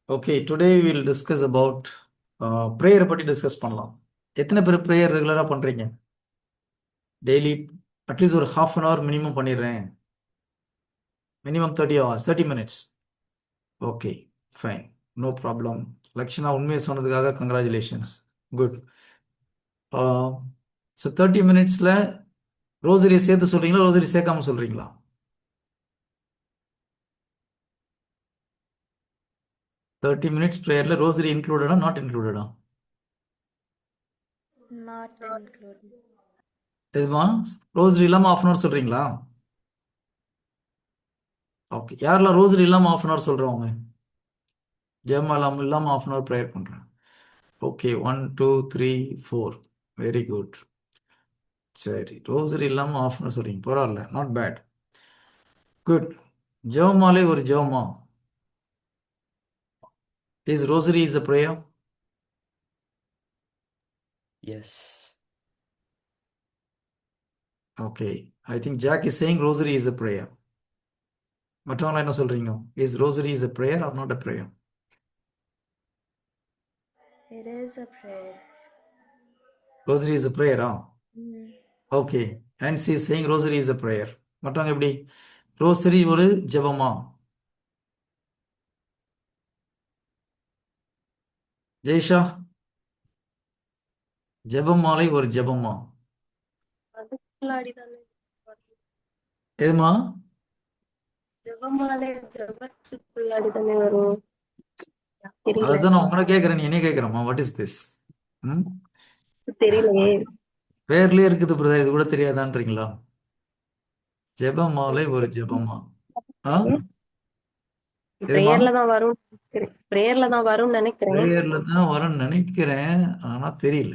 Okay, today we'll discuss about prayer பற்றி discuss பண்ணலாம். எத்தனை பேர் ப்ரேயர் ரெகுலராக பண்ணுறீங்க? டெய்லி அட்லீஸ்ட் ஒரு half அன் hour மினிமம் பண்ணிடுறேன். Minimum 30 hours, 30 minutes. Okay, fine, no problem. Lakshana உண்மையை சொன்னதுக்காக கங்க்ராச்சுலேஷன்ஸ். குட். ஸோ 30 minutesல ரோசரியை சேர்த்து சொல்கிறீங்களா, ரோசரி சேர்க்காம சொல்கிறீங்களா? 30 minutes ப்ரேயரில் ரோசரி இன்க்ளூடடா நாட் இன்க்ளூடடா? Not included. எதுமா ரோசரி இல்லாமல் half அன் hour சொல்கிறீங்களா? ஓகே, யாரெல்லாம் ரோசரி இல்லாமல் half அன் hour சொல்கிறவங்க? ஜெயமாலாம் இல்லாமல் half அன் hour ப்ரேயர் பண்ணுறேன். Okay, 1 2 3 4, very good. சரி, ரோசரி இல்லாமல் half அன் hour சொல்கிறீங்க, பரவாயில்ல, நாட் பேட். குட். ஜெபமாலே ஒரு ஜெபமா? Is rosary is a prayer? Yes. Okay, I think Jack is saying rosary is a prayer. மற்றவங்களா என்ன சொல்கிறீங்க? Is rosary is a prayer or not a prayer? It is a prayer. Rosary is a ப்ரேயரா? Mm. Okay, and she is saying rosary is a prayer. மற்றவங்க எப்படி? Rosary ஒரு ஜெபமா? ஜெய்ஷா, ஜெபமாலை ஒரு ஜெபமா? அதுக்குள்ளாடி தானே எதுமா? ஜெபமாலை ஜெபத்துக்குள்ளாடி தானே வரும். தெரியல அதுதான் நான் உங்களை கேட்குறேன், நீ என்ன கேட்குறம்மா? What is this? ம், தெரியலையே. பேர்லயே இருக்குது பிரதர், இது கூட தெரியாதான்றீங்களா? ஜெபமாலை ஒரு ஜெபமா? ஆ, எதுமா? பிரேயர்ல தான் வரும். பிரேயர்ல தான் வரும்னு நினைக்கிறேன். பிரேயர்ல தான் வரும்னு நினைக்கிறேன், ஆனா தெரியல.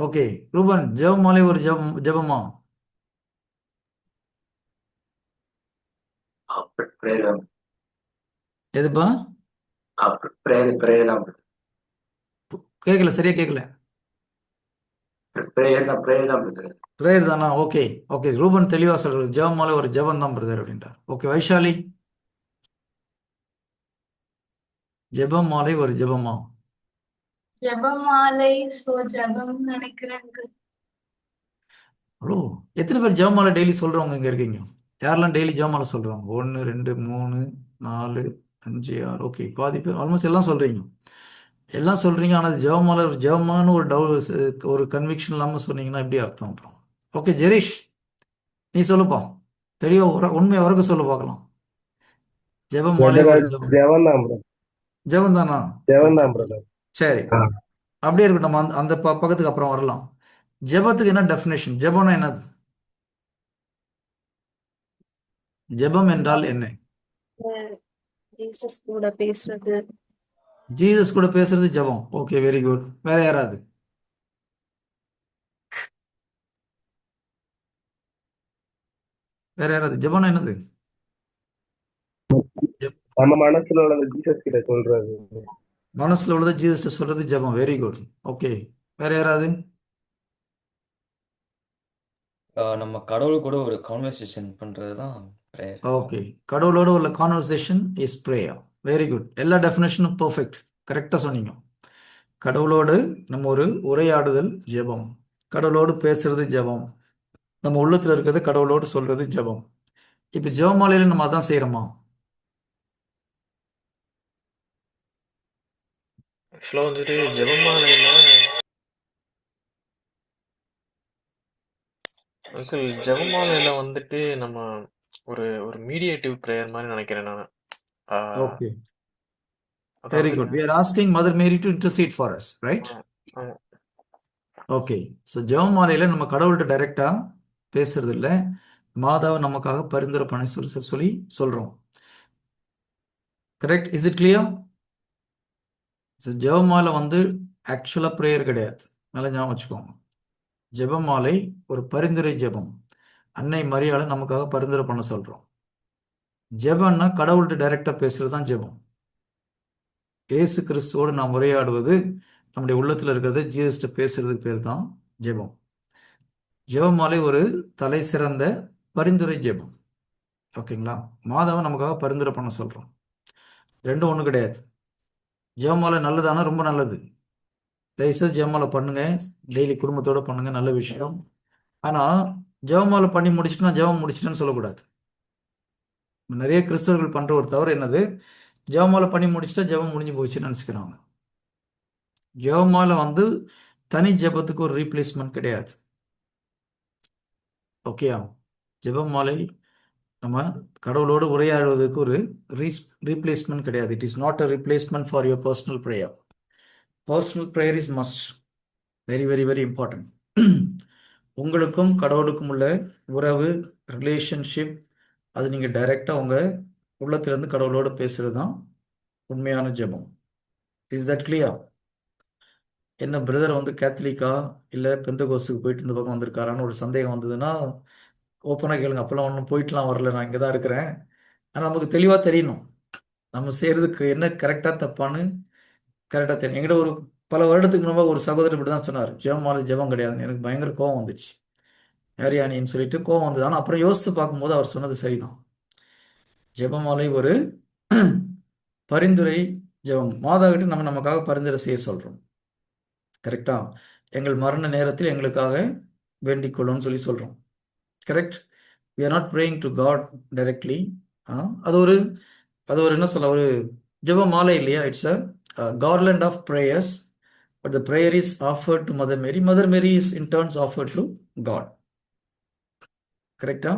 ஓகே, ரூபன், ஜெபமாலை ஒரு ஜெபமா? பிரேயர் தான். எதுப்பா? பிரேயர் தான். கேட்கல, சரியா கேட்கல. பிரேயர் தான் பிரதர். பிரேயர் தானா? ஓகே ஓகே, ரூபன் தெளிவா சொல்றது, ஜெபமாலை ஒரு ஜெபம் தான் பிரதர் அப்படின்றார். ஓகே, வைஷாலி, ஜெபமாலை ஒரு ஜெபமா? ஜெபமாலை ஜெபம் நினைக்கிறேன். ஹலோ, எத்தனை பேர் ஜெபமாலை டெய்லி சொல்றவங்க இங்க இருக்கீங்க? யாரெல்லாம் டெய்லி ஜெபமாலை சொல்றவங்க? 1 2 3 4 5 6, ஓகே, பாதி பேர், ஆல்மோஸ்ட் எல்லாம் சொல்றீங்க. எல்லாம் சொல்றீங்க, ஆனால் ஜெபமாலை ஒரு ஜெபமான ஒரு கன்விக்ஷன் இல்லாமல் சொன்னீங்கன்னா எப்படி அர்த்தம் அப்புறம்? ஓகே, ஜெரீஷ், நீ சொல்லுப்பா, தெளிவா உண்மையை வரைக்கும் சொல்லு பார்க்கலாம். ஜெபமாலை ஒரு ஜெபம், ஜெவன் தான் ப்ரோ. ஜெபம் தானா? ஜெவன் ஓகே, தான் பிரதர். சரி, அப்படியே இருக்கட்டும், நம்ம அந்த பக்கத்துக்கு அப்புறம் வரலாம். ஜெபத்துக்கு என்ன டெஃபினேஷன்? ஜெபம்னா என்னது? ஜெபம் என்றால் என்ன? ஜீசஸ் கூட பேசுறது. ஜீசஸ் கூட பேசுறது ஜெபம். Okay, very good. வேற யாராவது? வேற யாராவது? ஜெபம்னா என்னது? நம்ம மனசுல உள்ளது ஜீசஸ் கிட்ட சொல்றது. மனசுல உள்ளது ஜீசஸ் சொல்றது ஜெபம். Very good. ஓகே, வேற யாராவது? நம்ம கடவுள் கூட ஒரு கான்வர்சேஷன் பண்றது தான் ப்ரேயர். ஓகே, கடவுளோட உள்ள conversation is prayer. Very good. எல்லா டெஃபினேஷனும் பெர்ஃபெக்ட், கரெக்டாக சொன்னீங்க. கடவுளோடு நம்ம ஒரு உரையாடுதல் ஜெபம். கடவுளோடு பேசுறது ஜெபம். நம்ம உள்ளத்துல இருக்கிறது கடவுளோடு சொல்றது ஜெபம். இப்போ ஜெபமாலையில நம்ம அதான் செய்யறோமா? ஆக்சுவலாக வந்துட்டு ஜெபமாலையில் அங்கிள் ஜெபமாலையில் வந்துட்டு நம்ம ஒரு ஒரு மீடியேட்டிவ் ப்ரேயர் மாதிரி நினைக்கிறேன் நான். ஓகே, வெரி அதாவது good. We are asking Mother Mary to intercede for us, right? ஆமா. ஓகே, ஸோ ஜெபமாலையில நம்ம கடவுள்கிட்ட டைரக்டா பேசுறது இல்லை, மாதாவை நமக்காக பரிந்துரை பண்ண சொல்லி சொல்றோம். Correct? Is it clear? So ஜெபமாலை வந்து ஆக்சுவலாக ப்ரேயர் கிடையாது, நல்லா ஞாபகம் வச்சுக்கோங்க. ஜெபமாலை ஒரு பரிந்துரை ஜெபம். அன்னை மரியாதை நமக்காக பரிந்துரை பண்ண சொல்றோம். ஜெபம்னா கடவுள்கிட்ட டைரக்டா பேசுறது தான் ஜெபம். ஏசு கிறிஸ்துவோடு நாம் உரையாடுவது, நம்முடைய உள்ளத்தில் இருக்கிறது ஜீசஸ்ட பேசுறதுக்கு பேர் தான் ஜெபம். ஜெபமாலை ஒரு தலை சிறந்த பரிந்துரை ஜெபம். ஓகேங்களா? மாதாவை நமக்காக பரிந்துரை பண்ண சொல்றோம். ரெண்டும் ஒன்றும் கிடையாது. ஜெபமாலை நல்லதானா? ரொம்ப நல்லது. தயவுசெய்து ஜெபமாலை பண்ணுங்க. டெய்லி குடும்பத்தோட பண்ணுங்க, நல்ல விஷயம். ஆனால் ஜெபமாலை பண்ணி முடிச்சுட்டு நான் ஜெபம் முடிச்சிட்டேன்னு சொல்லக்கூடாது. நிறைய கிறிஸ்தவர்கள் பண்ணுற ஒரு தவறு என்னது, ஜெபமாலை பண்ணி முடிச்சுட்டா ஜெபம் முடிஞ்சு போச்சுன்னு நினச்சிக்கிறாங்க. ஜெபமாலை வந்து தனி ஜெபத்துக்கு ஒரு ரீப்ளேஸ்மெண்ட் கிடையாது. ஓகேயா? ஜெபமாலை நம்ம கடவுளோடு உரையாடுவதற்கு ஒரு ரீப்ளேஸ்மெண்ட் கிடையாது. It is not a replacement for your personal prayer. Personal prayer is must, very very very important. உங்களுக்கும் கடவுளுக்கும் உள்ள உறவு, ரிலேஷன்ஷிப், அது நீங்கள் டைரெக்டாக உங்கள் உள்ளத்திலேருந்து கடவுளோடு பேசுகிறது தான் உண்மையான ஜெபம். Is that clear? என்ன பிரதர் வந்து கேத்தலிக்கா இல்லை பெந்தகோஸுக்கு போயிட்டு இந்த பக்கம் வந்திருக்காரான்னு ஒரு சந்தேகம் வந்ததுன்னா ஓப்பனாக கேளுங்க. அப்போல்லாம் ஒன்றும் போயிட்டுலாம் வரல, நான் இங்கே தான் இருக்கிறேன். ஆனால் நமக்கு தெளிவாக தெரியணும் நம்ம செய்கிறதுக்கு என்ன கரெக்டாக தப்பான்னு கரெக்டாக தெரியும். என்கிட்ட ஒரு பல வருடத்துக்கு முன்னாடி ஒரு சகோதரர் இப்படி தான் சொன்னார், ஜெபமாலை ஜெபம் கிடையாதுன்னு. எனக்கு பயங்கர கோவம் வந்துச்சு, யாரியானின்னு சொல்லிட்டு கோவம் வந்தது. ஆனால் அப்புறம் யோசித்து பார்க்கும்போது அவர் சொன்னது சரிதான். ஜெபமாலை ஒரு பரிந்துரை ஜெபம். மாதா கிட்ட நம்ம நமக்காக பரிந்துரை செய்ய சொல்கிறோம். கரெக்டா? எங்கள் மரண நேரத்தில் எங்களுக்காக வேண்டிக் கொள்ளும்னு சொல்லி சொல்கிறோம். Correct? we are not praying to God directly. அது ஒரு என்ன சொல்ல, ஒரு ஜெப மாலை இல்லையா? It's a garland of prayers, but the prayer is offered to Mother Mary. Mother Mary is in turns offered to God. கரெக்டா?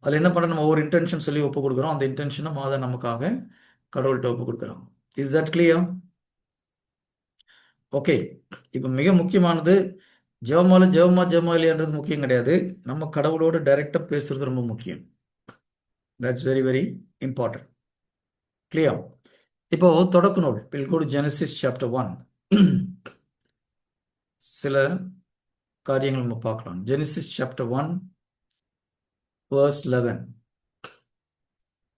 அதில் என்ன பண்ண, நம்ம ஒரு இன்டென்ஷன் சொல்லி ஒப்பு கொடுக்குறோம். அந்த இன்டென்ஷனை மாதா நமக்காக கடவுள்கிட்ட ஒப்பு கொடுக்குறோம். Is that clear? ஓகே. இப்போ மிக முக்கியமானது, ஜெபமாலை ஜெபமாலைன்றது முக்கியம் கிடையாது. நம்ம கடவுளோடு டைரெக்டாக பேசுறது ரொம்ப முக்கியம். That's very very important. Clear? இப்போ தொடக்க நூல், will go to Genesis chapter 1. சில காரியங்கள் நம்ம பார்க்கலாம். Genesis chapter 1 verse 11.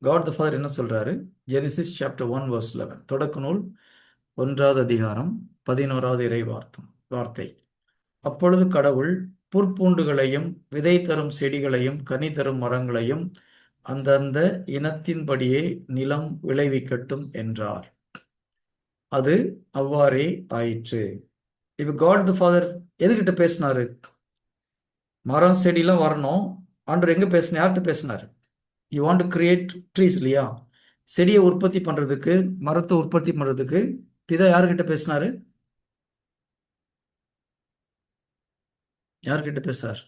God the Father என்ன சொல்றாரு? Genesis chapter 1 verse 11. தொடக்க நூல் 1வது அதிகாரம் 11வது இறை வார்த்தை. அப்பொழுது கடவுள் புற்பூண்டுகளையும் விதை தரும் செடிகளையும் கனி தரும் மரங்களையும் அந்தந்த இனத்தின்படியே நிலம் விளைவிக்கட்டும் என்றார். அது அவ்வாறே ஆயிற்று. இப்போ காட் த ஃபாதர் எதுகிட்ட பேசினாரு? மரம் செடியெல்லாம் வரணும். ஆண்டவர் எங்கே பேசினார்? யார்கிட்ட பேசினார்? You want to create trees இல்லையா? செடியை உற்பத்தி பண்ணுறதுக்கு, மரத்தை உற்பத்தி பண்ணுறதுக்கு பிதா யார்கிட்ட பேசினாரு? யார்கிட்ட பேசுறார்?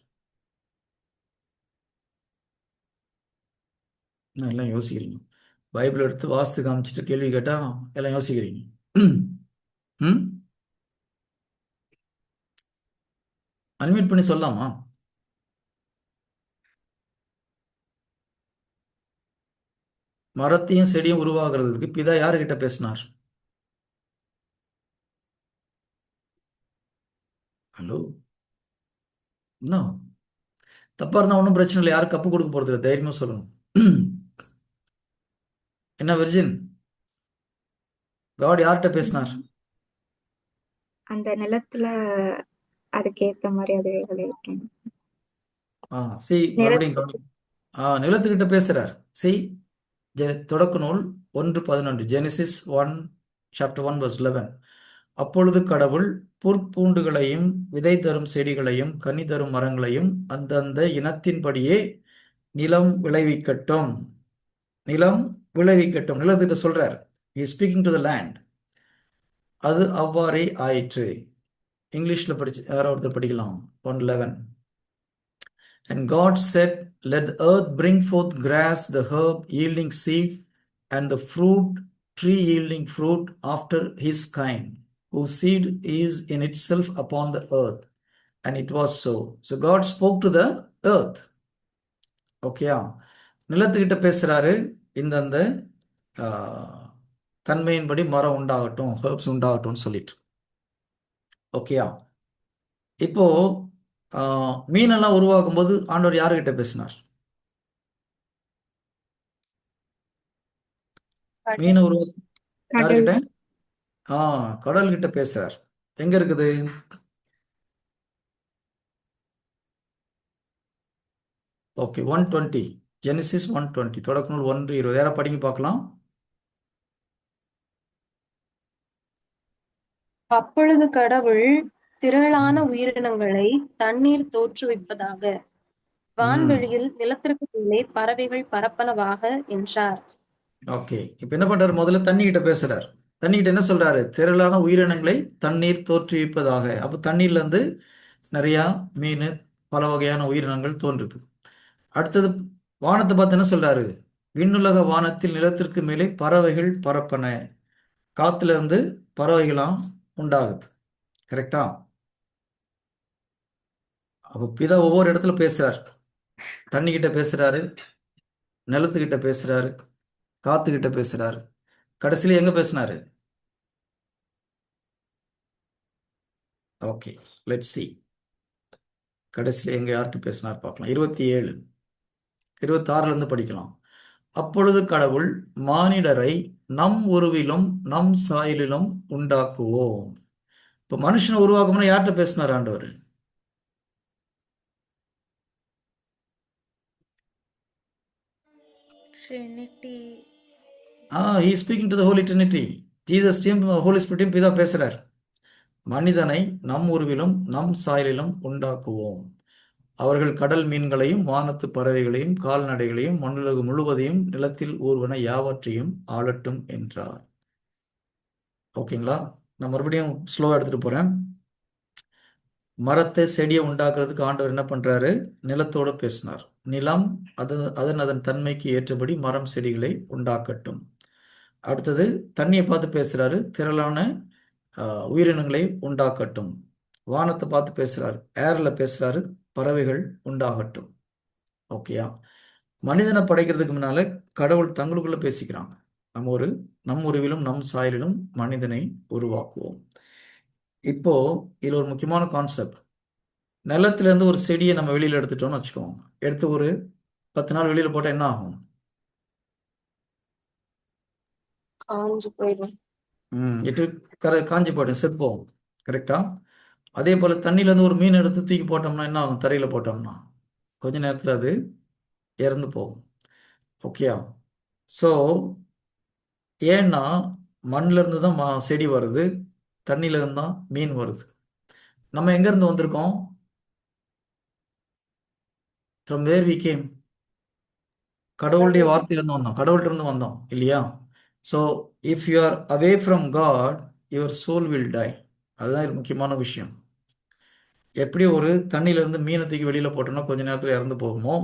எல்லாம் யோசிக்கிறீங்க. பைபிள் எடுத்து வாஸ்து காமிச்சிட்டு கேள்வி கேட்டால் எல்லாம் யோசிக்கிறீங்க. ம், அன்மியூட் பண்ணி சொல்லலாமா? மரத்தையும் செடியும் உருவாகிறதுக்கு பிதா யாருக்கிட்ட பேசினார்? ஹலோ, என்ன தப்பா இருந்தா ஒன்றும் பிரச்சனை இல்லை. யாரும் கப்பு கொடுக்க போறது இல்லை. தைரியமா சொல்லணும். என்ன வெர்ஜின், காட் யார்கிட்ட பேசினார்? அந்த நிலத்துல அதுக்கேத்த மாதிரி அது விளைவிக்கணும். மறுபடியும் நிலத்துக்கு கவனி. நிலத்துக்கிட்ட பேசுறார். சி, தொடக்க நூல் 1:11, ஜெனிசிஸ் 1 சாப்டர் 1 verse 11. அப்பொழுது கடவுள் புற்பூண்டுகளையும் விதை தரும் செடிகளையும் கனி தரும் மரங்களையும் அந்தந்த இனத்தின்படியே நிலம் விளைவிக்கட்டும். நிலம் விளைவிக்கட்டும், நிலத்திட்ட சொல்றார். he is speaking to the land. அது அவ்வாறே ஆயிற்று. இங்கிலீஷ்ல படிச்சு யாராவது படிக்கலாம். 1:11. And God said, let the earth bring forth grass, the herb yielding seed, and the tree yielding fruit after his kind, whose seed is in itself upon the earth. And it was so. So God spoke to the earth. ஓகேயா? நிலத்துக்கிட்ட பேசுறாரு. இந்த தன்மையின்படி மரம் உண்டாகட்டும், herbs உண்டாகட்டும்னு சொல்லிட்டு. ஓகேயா? இப்போ மீனெல்லாம் உருவாக்கும் போது ஆண்டவர் யாருக்கிட்ட பேசினார்? மீனை யாருக்கிட்ட? கடல் கிட்ட பேசுறார். எங்க இருக்குது? ஓகே, 1:20, ஜெனிசிஸ் 1:20, தொடக்க நூல் 1:20. யாரா படிங்க பார்க்கலாம். அப்பொழுது கடவுள் திரளான உயிரினங்களை தண்ணீர் தோற்றுவிப்பதாக, ம் வான்வெளியில் நிலத்திற்கு மேலே பறவைகள் பரப்பனவாக என்றார். ஓகே. இப்போ என்ன பண்றாரு? முதல்ல தண்ணி கிட்ட பேசுறார். தண்ணி கிட்ட என்ன சொல்றாரு? திரளான உயிரினங்களை தண்ணீர் தோற்றுவிப்பதாக. அப்போ தண்ணீர்ல இருந்து நிறையா மீன், பல வகையான உயிரினங்கள் தோன்றுது. அடுத்தது வானத்தை பார்த்து என்ன சொல்றாரு? விண்ணுலக வானத்தில் நிலத்திற்கு மேலே பறவைகள் பரப்பன. காத்துல இருந்து பறவைகளாம் உண்டாகுது. கரெக்டா? அப்போ பிதா ஒவ்வொரு இடத்துல பேசுறார். தண்ணி கிட்ட பேசுறாரு, நிலத்துக்கிட்ட பேசுறாரு, காத்துக்கிட்ட பேசுறாரு. கடைசியில எங்க பேசினாரு? Okay, let's see. கடைசியில எங்க யார்கிட்ட பேசினார் பார்க்கலாம். 27, 26 இருந்து படிக்கலாம். அப்பொழுது கடவுள் மானிடரை நம் உருவிலும் நம் சாயலிலும் உண்டாக்குவோம். இப்போ மனுஷனை உருவாக்கணும்னா யார்கிட்ட பேசினார் ஆண்டவர்? Trinity. he is speaking to the Holy Trinity. Jesus டீம் ஹோலி ஸ்பிரிட்டையும் பிதா பேசுறார். மனிதனை நம் உருவிலும் நம் சாயலிலும் உண்டாக்குவோம். அவர்கள் கடல் மீன்களையும் வானத்து பறவைகளையும் கால்நடைகளையும் மண்ணுலகு முழுவதையும் நிலத்தில் ஊர்வன யாவற்றையும் ஆளட்டும் என்றார். ஓகேங்களா? நான் மறுபடியும் ஸ்லோவா எடுத்துட்டு போறேன். மரத்தை செடியை உண்டாக்குறதுக்கு ஆண்டவர் என்ன பண்றாரு? நிலத்தோட பேசினார். நிலம் அதன் தன்மைக்கு ஏற்றபடி மரம் செடிகளை உண்டாக்கட்டும். அடுத்தது தண்ணியை பார்த்து பேசுறாரு. திரளான உயிரினங்களை உண்டாக்கட்டும். வானத்தை பார்த்து பேசுறாரு. ஏர்ல பேசுறாரு. பறவைகள் உண்டாகட்டும். ஓகேயா? மனிதனை படைக்கிறதுக்கு முன்னால கடவுள் தங்களுக்குள்ள பேசிக்கிறாங்க. நம் உருவிலும் நம் சாயலிலும் மனிதனை உருவாக்குவோம். இப்போ இதுல ஒரு முக்கியமான கான்செப்ட். நிலத்துல இருந்து ஒரு செடியை நம்ம வெளியில எடுத்துட்டோம்னு வச்சுக்கோங்க. எடுத்து ஒரு 10 நாள் வெளியில போட்டா என்ன ஆகும்? காஞ்சு போயிடும். காஞ்சி போயிடும், செத்து போகும். கரெக்டா? அதே போல தண்ணியில இருந்து ஒரு மீன் எடுத்து தூக்கி போட்டோம்னா என்ன ஆகும்? தரையில போட்டோம்னா கொஞ்ச நேரத்துல அது இறந்து போகும். ஓகேயா? ஸோ ஏன்னா மண்ணில இருந்து தான் செடி வருது, தண்ணியில இருந்து தான் மீன் வருது. நம்ம எங்க இருந்து வந்திருக்கோம்? From where we came? கடவுளுடைய வார்த்தையிலிருந்து வந்தோம், கடவுள்கிட்ட இருந்து வந்தோம் இல்லையா? So if you are away from God, your soul will die. அதுதான் இது முக்கியமான விஷயம். எப்படி ஒரு தண்ணியில இருந்து மீனை தூக்கி வெளியில போட்டோம்னா கொஞ்ச நேரத்துல இறந்து போகுமோ,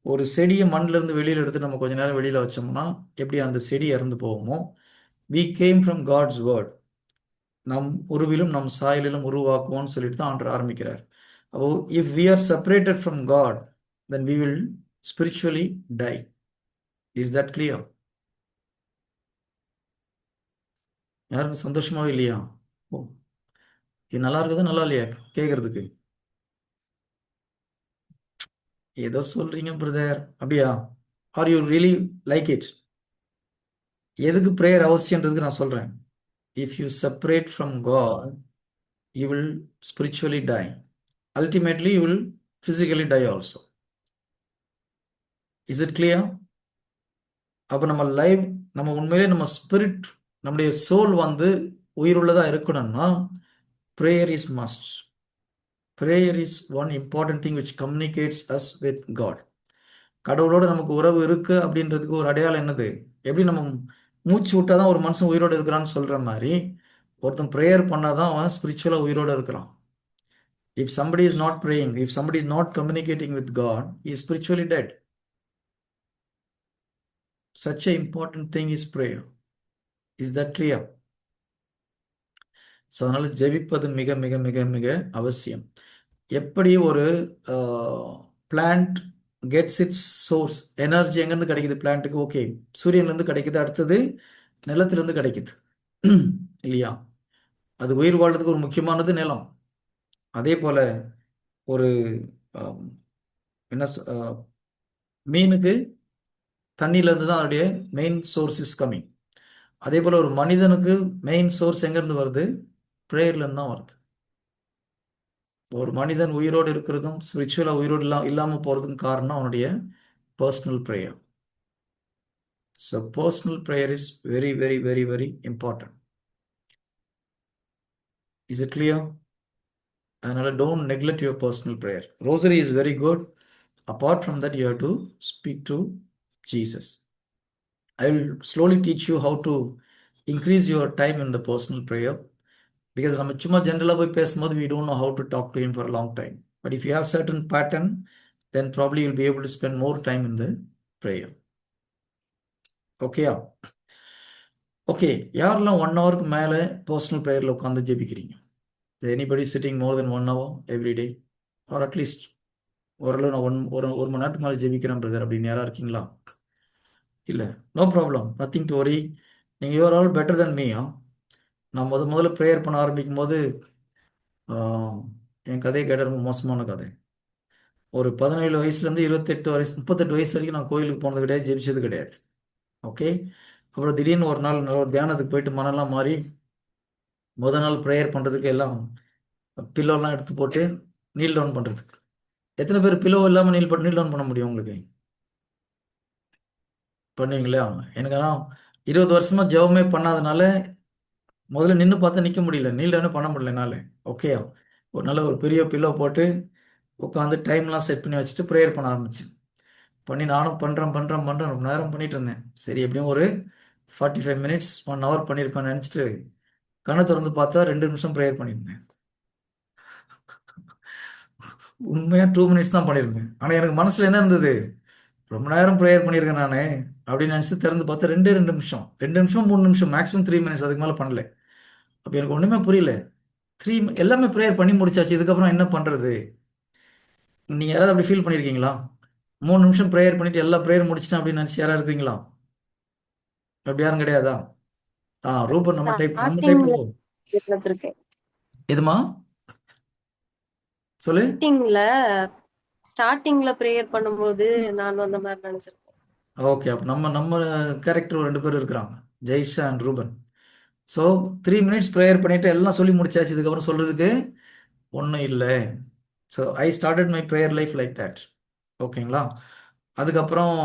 ஒரு செடியை மண்ணில இருந்து வெளியில எடுத்து நம்ம கொஞ்ச நேரம் வெளியில வச்சோம்னா எப்படி அந்த செடி இறந்து போகுமோ, we came from God's word. நம் உருவிலும் நம் சாயலிலும் உருவாக்குவோம்னு சொல்லிட்டு தான் ஆண்டவர் ஆரம்பிக்கிறார். அப்போ if we are separated from God, then we will spiritually die. Is that clear? யாருக்கும் சந்தோஷமாவே இல்லையா? ஓ, இது நல்லா இருக்குதா நல்லா இல்லையா கேட்கறதுக்கு? ஏதோ சொல்றீங்க பிரதர், அப்படியா? Are you really like it? எதுக்கு ப்ரேயர் அவசியன்றதுக்கு நான் சொல்றேன். If you separate from God, you will spiritually die. Ultimately you will physically die also. Is it clear? அப்போ நம்ம உண்மையிலே நம்ம ஸ்பிரிட், நம்முடைய சோல் உயிருள்ளதா இருக்கணும்னா prayer is must. Prayer is one important thing which communicates us with God. கடவுளோட நமக்கு உறவு இருக்கு அப்படின்றதுக்கு ஒரு அடையாளம் என்னது? எப்படி நம்ம மூச்சு விட்டாதான் ஒரு மனுஷன் உயிரோடு இருக்கிறான்னு சொல்ற மாதிரி ஒருத்தன் ப்ரேயர் பண்ணாதான் அவன் ஸ்பிரிச்சுவலா உயிரோடு இருக்கிறான். If somebody is not praying, if somebody is not communicating with God, he is spiritually dead. Such a important thing is prayer. Is that clear? So அதனால ஜெபிப்பது மிக மிக மிக மிக அவசியம். எப்படி ஒரு plant gets it's source, energy எங்கேருந்து கிடைக்குது பிளான்ட்டுக்கு? ஓகே, சூரியன்லேருந்து கிடைக்குது, அடுத்தது நிலத்திலேருந்து கிடைக்குது இல்லையா? அது உயிர் வாழ்றதுக்கு ஒரு முக்கியமானது நிலம். அதே போல் ஒரு என்ன மீனுக்கு தண்ணியிலேருந்து தான் அதோடைய மெயின் சோர்ஸ் இஸ் கம்மிங். அதே போல் ஒரு மனிதனுக்கு மெயின் சோர்ஸ் எங்கேருந்து வருது? ப்ரேயர்லேருந்து தான் வருது. ஒரு மனிதன் உயிரோடு இருக்கிறதும் ஸ்பிரிச்சுவலாக உயிரோடு இல்லாமல் போகிறதுக்கும் காரணம் அவனுடைய personal prayer. So personal prayer is very very very very important. Is it clear? அதனால don't neglect your personal prayer. Rosary is very good. Apart from that, you have to speak to Jesus. I will slowly teach you how to increase your time in the personal prayer. Because நம்ம சும்மா ஜென்ரலாக போய் பேசும்போது we don't know how to talk to him for a long time. But if you have certain pattern, then probably you'll be able to spend more time in the prayer. ஓகேயா? Okay, யாரெல்லாம் 1 ஹவருக்கு மேலே personal ப்ரேயரில் உட்காந்து ஜெபிக்கிறீங்க? Anybody sitting more than 1 hour every day, or at least ஓரளவு நான் ஒரு மணி நேரத்துக்கு மேலே ஜெபிக்கிறேன் பிரதர் அப்படின்னு யாராக இருக்கீங்களா? இல்லை, no problem, nothing to worry. நீங்கள் யூஆர் ஆல் பெட்டர் தென் மீயா. நான் முதல்ல ப்ரேயர் பண்ண ஆரம்பிக்கும் போது என் கதையை கேட்ட ரொம்ப மோசமான கதை. ஒரு 17 வயசுலேருந்து 38 வயசு வரைக்கும் நான் கோயிலுக்கு போனது கிடையாது, ஜெபிச்சது கிடையாது. ஓகே, அப்புறம் திடீர்னு ஒரு நாள் ஒரு தியானத்துக்கு போயிட்டு மனம்லாம் மாறி நாள் ப்ரேயர் பண்ணுறதுக்கு எல்லாம் பில்லோலாம் எடுத்து போட்டு நீல் டவுன் பண்ணுறதுக்கு. எத்தனை பேர் பில்லோ இல்லாமல் நீல் டவுன் பண்ண முடியும் உங்களுக்கு? பண்ணுவீங்களா? எனக்கு ஆனால் 20 வருஷமாக ஜெபமே பண்ணாதனால முதல்ல நின்று பார்த்தா நிற்க முடியல, நீல் டவுனே பண்ண முடியல என்னால். ஓகே, ஒரு நல்ல ஒரு பெரிய பில்லோ போட்டு உட்காந்து டைம்லாம் செட் பண்ணி வச்சுட்டு ப்ரேயர் பண்ண ஆரம்பிச்சேன். பண்ணி நானும் பண்ணுறேன் ரொம்ப நேரம் பண்ணிட்டு இருந்தேன். சரி, எப்படியும் ஒரு 45 மினிட்ஸ் 1 ஹவர் பண்ணியிருப்பேன்னு நினச்சிட்டு கண்ணை திறந்து பார்த்தா 2 நிமிஷம் ப்ரேயர் பண்ணியிருந்தேன். உண்மையாக 2 மினிட்ஸ் தான் பண்ணியிருந்தேன். ஆனால் எனக்கு மனசில் என்ன இருந்தது, ரொம்ப நேரம் ப்ரேயர் பண்ணியிருக்கேன் நான் அப்படின்னு நினச்சி திறந்து பார்த்தா 2 நிமிஷம் 3 நிமிஷம், மேக்ஸிமம் 3 மினிட்ஸ், அதுக்கு மேலே பண்ணல. அப்போ எனக்கு ஒன்றுமே புரியல. எல்லாமே ப்ரேயர் பண்ணி முடிச்சாச்சு, இதுக்கப்புறம் என்ன பண்ணுறது? நீங்கள் யாராவது அப்படி ஃபீல் பண்ணியிருக்கீங்களா? 3 நிமிஷம் ப்ரேயர் பண்ணிவிட்டு எல்லா ப்ரேயர் முடிச்சிட்டேன் அப்படின்னு நினச்சி யாராவது இருக்கீங்களா? அப்படி யாரும் கிடையாதா? ரூபன் நம்ம டைப் ஸ்டார்டிங்ல வச்சிருக்கேன். எதுமா சொல்லு. ஸ்டார்டிங்ல ப்ரேயர் பண்ணும்போது நான் அந்த மாதிரி நினைச்சிருக்கேன். ஓகே, அப்போ நம்ம கேரக்டர் 2 பேர் இருக்கிறாங்க, Jaisha and Ruben. So 3 minutes prayer பண்ணிட்டு எல்லாம் சொல்லி முடிச்சாச்சு, இதுக்கப்புறம் சொல்றதுக்கு ஒன்றும் இல்லை. So I started my prayer life like that. ஓகேங்களா? அதுக்கப்புறம்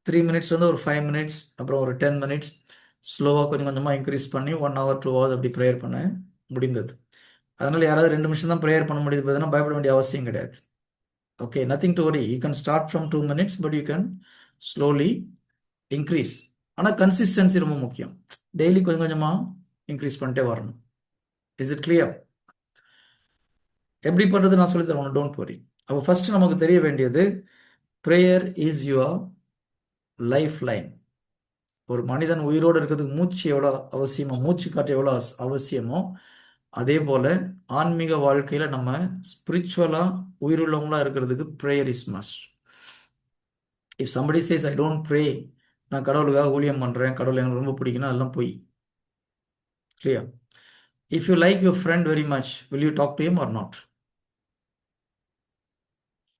3 மினிட்ஸ் வந்து ஒரு 5 மினிட்ஸ், அப்புறம் ஒரு 10 மினிட்ஸ், ஸ்லோவாக கொஞ்சம் கொஞ்சமாக இன்க்ரீஸ் பண்ணி 1 ஹவர் 2 ஹவர்ஸ் அப்படி ப்ரேயர் பண்ண முடிந்தது. அதனால் யாராவது 2 நிமிஷம் தான் ப்ரேயர் பண்ண முடியுது பார்த்தீங்கன்னா பயப்பட வேண்டிய அவசியம் கிடையாது. Okay, nothing to worry. You can start from 2 minutes, but you can slowly increase. ஆனால் கன்சிஸ்டன்சி ரொம்ப முக்கியம். டெய்லி கொஞ்சம் கொஞ்சமாக இன்க்ரீஸ் பண்ணிட்டே வரணும். Is it clear? எப்படி பண்ணுறது நான் சொல்லி தரேன், டோன்ட் வரி. அப்போ ஃபர்ஸ்ட் நமக்கு தெரிய வேண்டியது, prayer is your life line. ஒரு மனிதன் உயிரோடு இருக்கிறதுக்கு மூச்சு எவ்வளோ அவசியமோ, மூச்சு காற்று எவ்வளோ அவசியமோ, அதே போல் ஆன்மீக வாழ்க்கையில் நம்ம ஸ்பிரிச்சுவலாக உயிருள்ளவங்களாக இருக்கிறதுக்கு prayer is must. If somebody says I don't pray, நான் கடவுளுக்காக ஊழியம் பண்ணுறேன், கடவுள் எனக்கு ரொம்ப பிடிக்கணும், அதெல்லாம் போய். Clear? If you like your friend very much, will you talk to him or not?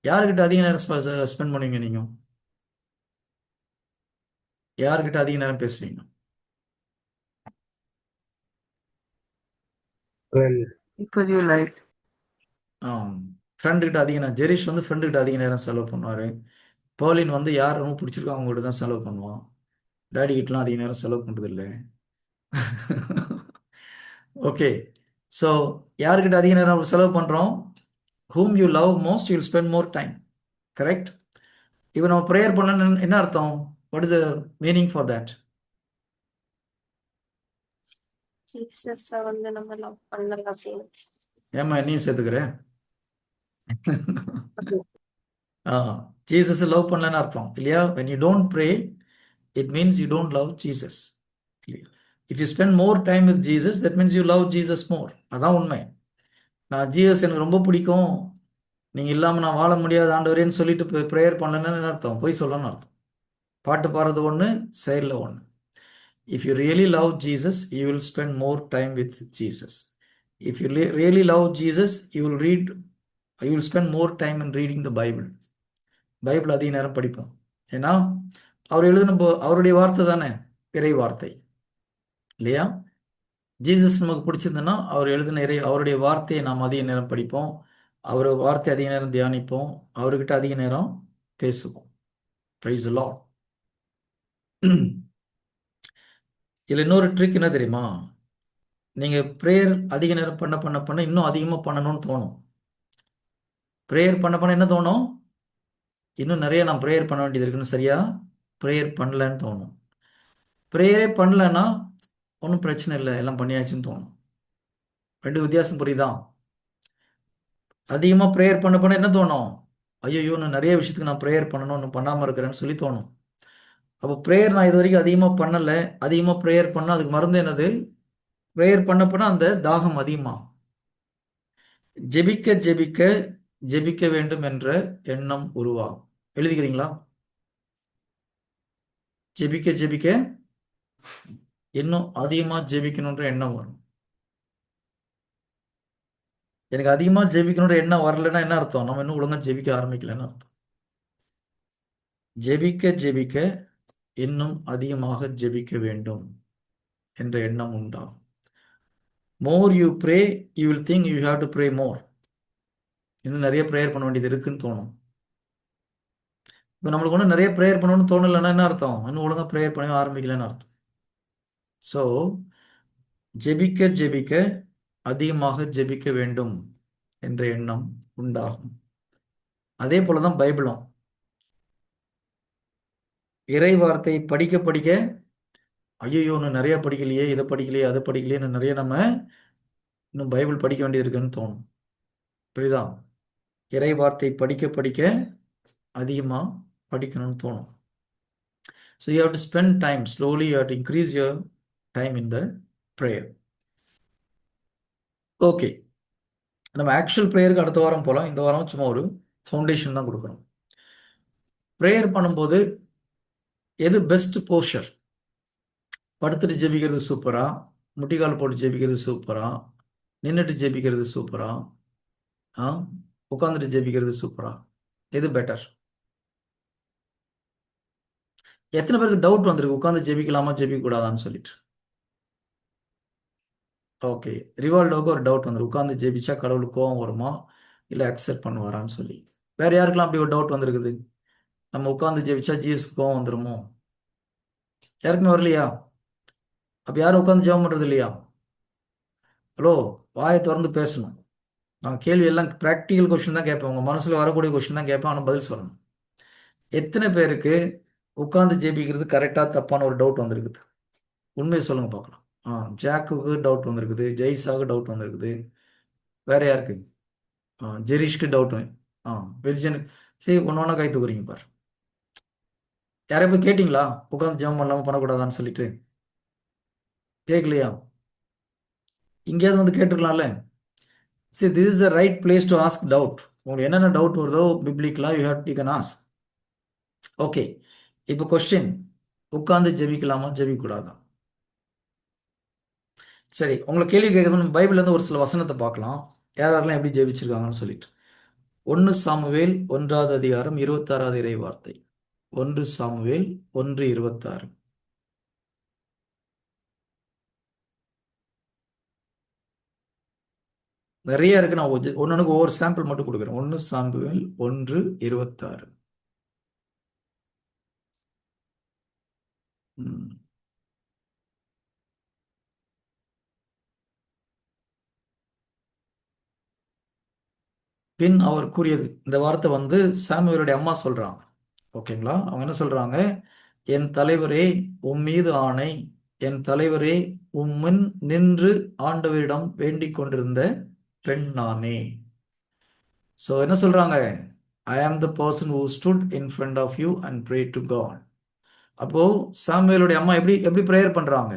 யாருக்கிட்ட அதிக நேரம் ஸ்பெண்ட் பண்ணுவீங்க நீங்கள்? யாருக்கிட்ட அதிக நேரம் பேசுவீங்க? ஃப்ரெண்டுக்கிட்ட அதிக நேரம். ஜெரிஷ் வந்து ஃப்ரெண்டுக்கிட்ட அதிக நேரம் செலவு பண்ணுவார். பர்லின் வந்து யார் ரொம்ப பிடிச்சிருக்கோ அவங்ககிட்ட தான் செலவு பண்ணுவான். டேடி கிட்டலாம் அதிக நேரம் செலவு பண்ணுறதில்லை. ஓகே, ஸோ யாருக்கிட்ட அதிக நேரம் செலவு பண்ணுறோம்? whom you love most, you will spend more time. Correct? இப்போ நம்ம ப்ரேயர் பண்ணணும்னு என்ன அர்த்தம்? What is the meaning for that? ஜீசஸ வந்து நம்ம லவ் பண்ணல அப்படின்னு. ஏமா என்னையும் சேர்த்துக்கிறேன். ஜீசஸ் லவ் பண்ணலன்னு அர்த்தம் இல்லையா? when you don't pray, it means you don't love Jesus. if you spend more time with Jesus, that means you love Jesus more. அதான் உண்மை. நான் ஜீசஸ் எனக்கு ரொம்ப பிடிக்கும், நீங்கள் இல்லாமல் நான் வாழ முடியாது ஆண்டவரேன்னு சொல்லிட்டு ப்ரேயர் பண்ணலன்னு அர்த்தம், போய் சொல்லணும்னு அர்த்தம். பாட்டு பாடுறது ஒன்று, செயலில் ஒன்று. If you really love Jesus, you will spend more time with Jesus. If you really love Jesus, you will spend more time in reading the Bible. Bible அதிக நேரம் படிப்போம். ஏன்னா அவர் எழுதின அவருடைய வார்த்தை தானே இறை வார்த்தை இல்லையா? ஜீசஸ் நமக்கு பிடிச்சிருந்ததுன்னா அவர் எழுதின அவருடைய வார்த்தையை நாம் அதிக நேரம் படிப்போம், அவர் வார்த்தை அதிக நேரம் தியானிப்போம், அவர்கிட்ட அதிக நேரம் பேசுவோம். Praise the Lord. இதில் இன்னொரு ட்ரிக் என்ன தெரியுமா? நீங்கள் ப்ரேயர் அதிக நேரம் பண்ண பண்ண பண்ண இன்னும் அதிகமாக பண்ணணும்னு தோணும். ப்ரேயர் பண்ண பண்ண என்ன தோணும்? இன்னும் நிறைய நான் ப்ரேயர் பண்ண வேண்டியது இருக்குன்னு சரியா ப்ரேயர் பண்ணலன்னு தோணும். ப்ரேயரே பண்ணலன்னா ஒன்றும் பிரச்சனை இல்லை, எல்லாம் பண்ணியாச்சுன்னு தோணும். ரெண்டு வித்தியாசம் புரியுதா? அதிகமாக ப்ரேயர் பண்ண பண்ண என்ன தோணும்? ஐயோ இன்னும் நிறைய விஷயத்துக்கு நான் ப்ரேயர் பண்ணணும், இன்னும் பண்ணாமல் இருக்கிறேன்னு சொல்லி தோணும். அப்போ ப்ரேயர் நான் இது வரைக்கும் அதிகமாக பண்ணலை, அதிகமாக ப்ரேயர் பண்ணால் அதுக்கு மருந்து என்னது? ப்ரேயர் பண்ண பண்ண அந்த தாகம் அதிகமாகும். ஜெபிக்க ஜெபிக்க ஜெபிக்க வேண்டும் என்ற எண்ணம் உருவாகும். எழுதிக்கிறீங்களா? ஜெபிக்க ஜெபிக்க இன்னும் அதிகமாக ஜெபிக்கணுன்ற எண்ணம் வரும். எனக்கு அதிகமாக ஜெபிக்கணுன்ற எண்ணம் வரலைன்னா என்ன அர்த்தம்? நம்ம இன்னும் ஒழுங்காக ஜெபிக்க ஆரம்பிக்கலைன்னு அர்த்தம். ஜெபிக்க ஜெபிக்க இன்னும் அதிகமாக ஜெபிக்க வேண்டும் என்ற எண்ணம் உண்டாகும். More you pray you will think you have to pray more. இன்னும் நிறைய ப்ரேயர் பண்ண வேண்டியது இருக்குன்னு தோணும். இப்போ நம்மளுக்கு ஒன்றும் நிறைய ப்ரேயர் பண்ணணும்னு தோணலைன்னா என்ன அர்த்தம்? இன்னும் ஒழுங்காக ப்ரேயர் பண்ண ஆரம்பிக்கலைன்னு அர்த்தம். ஸோ ஜெபிக்க ஜெபிக்க அதிகமாக ஜெபிக்க வேண்டும் என்ற எண்ணம் உண்டாகும். அதே போல தான் பைபிளும். இறை வார்த்தை படிக்க படிக்க ஐயோ இன்னும் நிறைய படிக்கலையே, இதை படிக்கலையே, அதை படிக்கலையே, இன்னும் நிறைய நம்ம இன்னும் பைபிள் படிக்க வேண்டியது இருக்குன்னு தோணும். புரியுதா? இறை வார்த்தை படிக்க படிக்க அதிகமாக படிக்கணும்னு தோணும். So you have to spend time slowly, you have to increase your time in the prayer. Okay, நம்ம ஆக்சுவல் ப்ரேயருக்கு அடுத்த வாரம் போகலாம். இந்த வாரம் சும்மா ஒரு ஃபவுண்டேஷன் தான் கொடுக்குறோம். ப்ரேயர் பண்ணும்போது எது பெஸ்ட் போஸ்டர்? படுத்துட்டு ஜெபிக்கிறது சூப்பரா, முட்டிக்கால் போட்டு ஜெபிக்கிறது சூப்பரா, நின்றுட்டு ஜெபிக்கிறது சூப்பரா, உட்காந்துட்டு ஜெபிக்கிறது சூப்பரா? எது பெட்டர்? எத்தனை பேருக்கு டவுட் வந்திருக்கு உட்காந்து ஜெபிக்கலாமா ஜெபிக்கக்கூடாதான்னு சொல்லிட்டு? ஓகே, ரிவால்டோவுக்கு ஒரு டவுட் வந்துருக்கு, உட்காந்து ஜெபிச்சா கடவுளுக்கு கோவம் வருமா இல்லை அக்செப்ட் பண்ணுவாரான்னு சொல்லி. வேற யாருக்கெல்லாம் அப்படி ஒரு டவுட் வந்திருக்குது? நம்ம உட்காந்து ஜெபிச்சா ஜீசஸ் கோவம் வந்துருமோ? யாருக்குமே வரலையா? அப்போ யாரும் உட்காந்து ஜெபம் பண்ணுறது இல்லையா? ஹலோ, வாயை திறந்து பேசணும். நான் கேள்வி எல்லாம் ப்ராக்டிக்கல் கொஸ்டின் தான் கேட்பேன், உங்கள் மனசில் வரக்கூடிய கொஸ்டின் தான் கேட்பேன், ஆனால் பதில் சொல்லணும். எத்தனை பேருக்கு உட்காந்து ஜெபிக்கிறது கரெக்டாக தப்பான ஒரு டவுட் வந்திருக்குது? உண்மையை சொல்லுங்கள் பார்க்கலாம். ஜாக்குக்கு டவுட் வந்திருக்குது, ஜெய்ஸாவுக்கு டவுட் வந்திருக்குது, வேற யாருக்கு? ஜெரீஷ்க்கு டவுட்டு, வெர்ஜன். சரி, ஒன்று ஒன்றா கை தூக்குறீங்க பார். யாரைய போய் கேட்டிங்களா உட்காந்து ஜெபம் பண்ணலாமா பண்ணக்கூடாதான்னு சொல்லிட்டு? கேட்கலையா? இங்கேயாவது வந்து கேட்டுருக்கலாம்ல. சரி, this is the right place to ask doubt. உங்களுக்கு என்னென்ன டவுட் வருதோ பிப்ளிக்கலா யூ கேன் ஆஸ்க். ஓகே, இப்போ கொஸ்டின், உட்காந்து ஜெபிக்கலாமா ஜெபிக்கக்கூடாதா? சரி, உங்களை கேள்வி கேட்கறது பைபிள்லேருந்து ஒரு சில வசனத்தை பார்க்கலாம், யாரெல்லாம் எப்படி ஜெபிச்சிருக்காங்கன்னு சொல்லிட்டு. 1 சாமுவேல் 1வது அதிகாரம் 26வது இறை வார்த்தை. 1 சாமுவேல் 1:26. நிறைய இருக்கு, நான் ஒன்னொன்னுக்கு ஒவ்வொரு சாம்பிள் மட்டும் கொடுக்குறேன். 1 சாமுவேல் 1:26. பின் அவர் கூறியது, இந்த வார்த்தை வந்து சாமுவேலுடைய அம்மா சொல்றாங்க. ஓகேங்களா? அவங்க என்ன சொல்றாங்க? என் தலைவரே உம்மீது ஆணை, என் தலைவரே உம்முன் நின்று ஆண்டவரிடம் வேண்டிக் கொண்டிருந்த பெண் நானே. ஸோ என்ன சொல்றாங்க? I am the person who stood in front of you and pray to God. அப்போ சாமுவேலுடைய அம்மா எப்படி எப்படி ப்ரேயர் பண்றாங்க?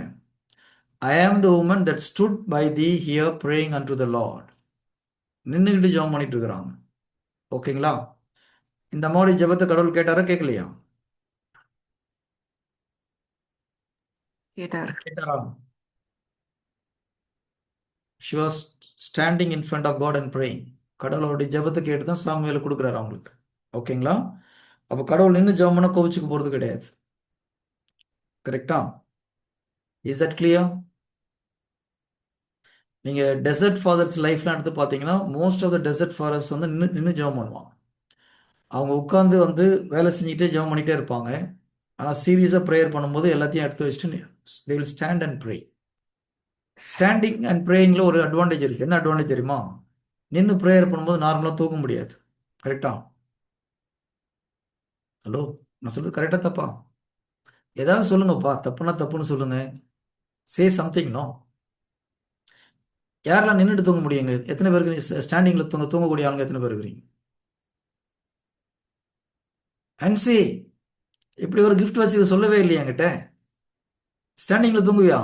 I am the woman that stood by thee here praying unto the Lord. நின்றுக்கிட்டு ஜெபம் பண்ணிட்டு இருக்கிறாங்க. ஓகேங்களா? இந்த அம்மாவுடைய ஜெபத்தை கடவுள் கேட்டாரா கேட்கலையா? கேட்டாரா? She was standing in front of God and praying. கடவுளுடைய ஜெபத்தை கேட்டு தான் சாமுவேல் கொடுக்குறாரு அவங்களுக்கு. ஓகேங்களா? அப்போ கடவுள் நின்று ஜெபம் பண்ண கோவிச்சுக்கு போகிறது கிடையாது. கரெக்டா? Is that clear? நீங்கள் டெசர்ட் ஃபாதர்ஸ் லைஃப்லாம் எடுத்து பார்த்தீங்கன்னா most of the desert fathers வந்து நின்று ஜெபம் பண்ணுவாங்க. அவங்க உட்காந்து வந்து வேலை செஞ்சுக்கிட்டே ஜெபம் பண்ணிகிட்டே இருப்பாங்க. ஆனால் சீரியஸாக ப்ரேயர் பண்ணும்போது எல்லாத்தையும் எடுத்து வச்சுட்டு they will stand and pray. Standing and ப்ரேயிங்கில் ஒரு அட்வான்டேஜ் இருக்குது. என்ன அட்வான்டேஜ் தெரியுமா? நின்று ப்ரேயர் பண்ணும்போது நார்மலாக தூக்க முடியாது. கரெக்டா? ஹலோ, நான் சொல்றது கரெக்டாக தப்பா? ஏதாவது சொல்லுங்கப்பா, தப்புனா தப்புன்னு சொல்லுங்க. Say something. நோ. யாரெல்லாம் நின்றுட்டு தூங்க முடியுங்க? எத்தனை பேருக்கு ஸ்டாண்டிங்கில் தூங்கக்கூடிய ஆளுங்க எத்தனை பேர் இருக்கிறீங்க? அன்சி, இப்படி ஒரு கிஃப்ட் வச்சு சொல்லவே இல்லையா என்கிட்ட? ஸ்டாண்டிங்கில் தூங்குவியா?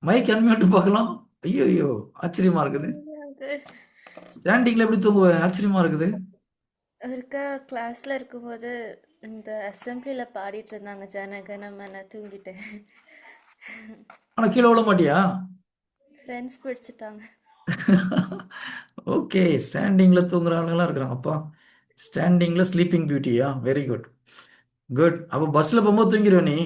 மைக் அன்மியூட் பார்க்கலாம். ஐயோ ஐயோ, ஆச்சரியமா இருக்குது. ஸ்டாண்டிங்கில் எப்படி தூங்குவேன்? ஆச்சரியமா இருக்குது. ஒருக்கா கிளாஸில் இருக்கும்போது இந்த அசம்பிளியில் பாடிட்டு இருந்தாங்க ஜனகணமன, தூங்கிட்டேன். ஆனால் கீழே விழ மாட்டியா? ஃப்ரெண்ட்ஸ் பிடிச்சிட்டாங்க. ஓகே, ஸ்டாண்டிங்கில் தூங்குற ஆளுங்களாம் இருக்கிறாங்கப்பா. ஸ்டாண்டிங்கில் ஸ்லீப்பிங் பியூட்டியா? Very good. குட். அப்போ பஸ்ஸில் போகும்போது தூங்கிடுவேன் நீ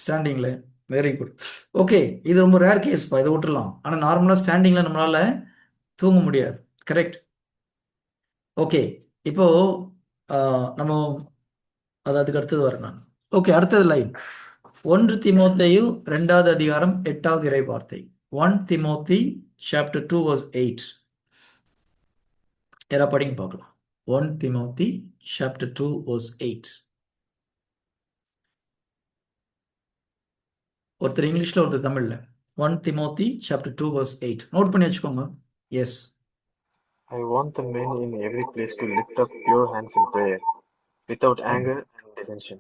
ஸ்டாண்டிங்கில். Very good. ஓகே, இது ரொம்ப ரேர் கேஸ்ப்பா, இதை விட்டுடலாம். ஆனால் நார்மலாக ஸ்டாண்டிங்கில் நம்மளால் தூங்க முடியாது. கரெக்ட். ஓகே, இப்போ நம்ம அதுக்கு அடுத்தது வரேன் நான். ஓகே, அடுத்தது லைன் 1 தீமோத்தேயு 2வது அதிகாரம் 8வது இறை வார்த்தை. 1 Timothy chapter 2 verse 8. யாரா படிங்க பார்க்கலாம். 1 Timothy chapter 2 verse 8. ஒருத்தர் இங்கிலீஷ்ல ஒருத்தர் தமிழ்ல. 1 Timothy chapter 2 verse 8. நோட் பண்ணி வச்சுக்கோங்க. S. I want the men in every place to lift up pure hands in prayer, without anger and dissension.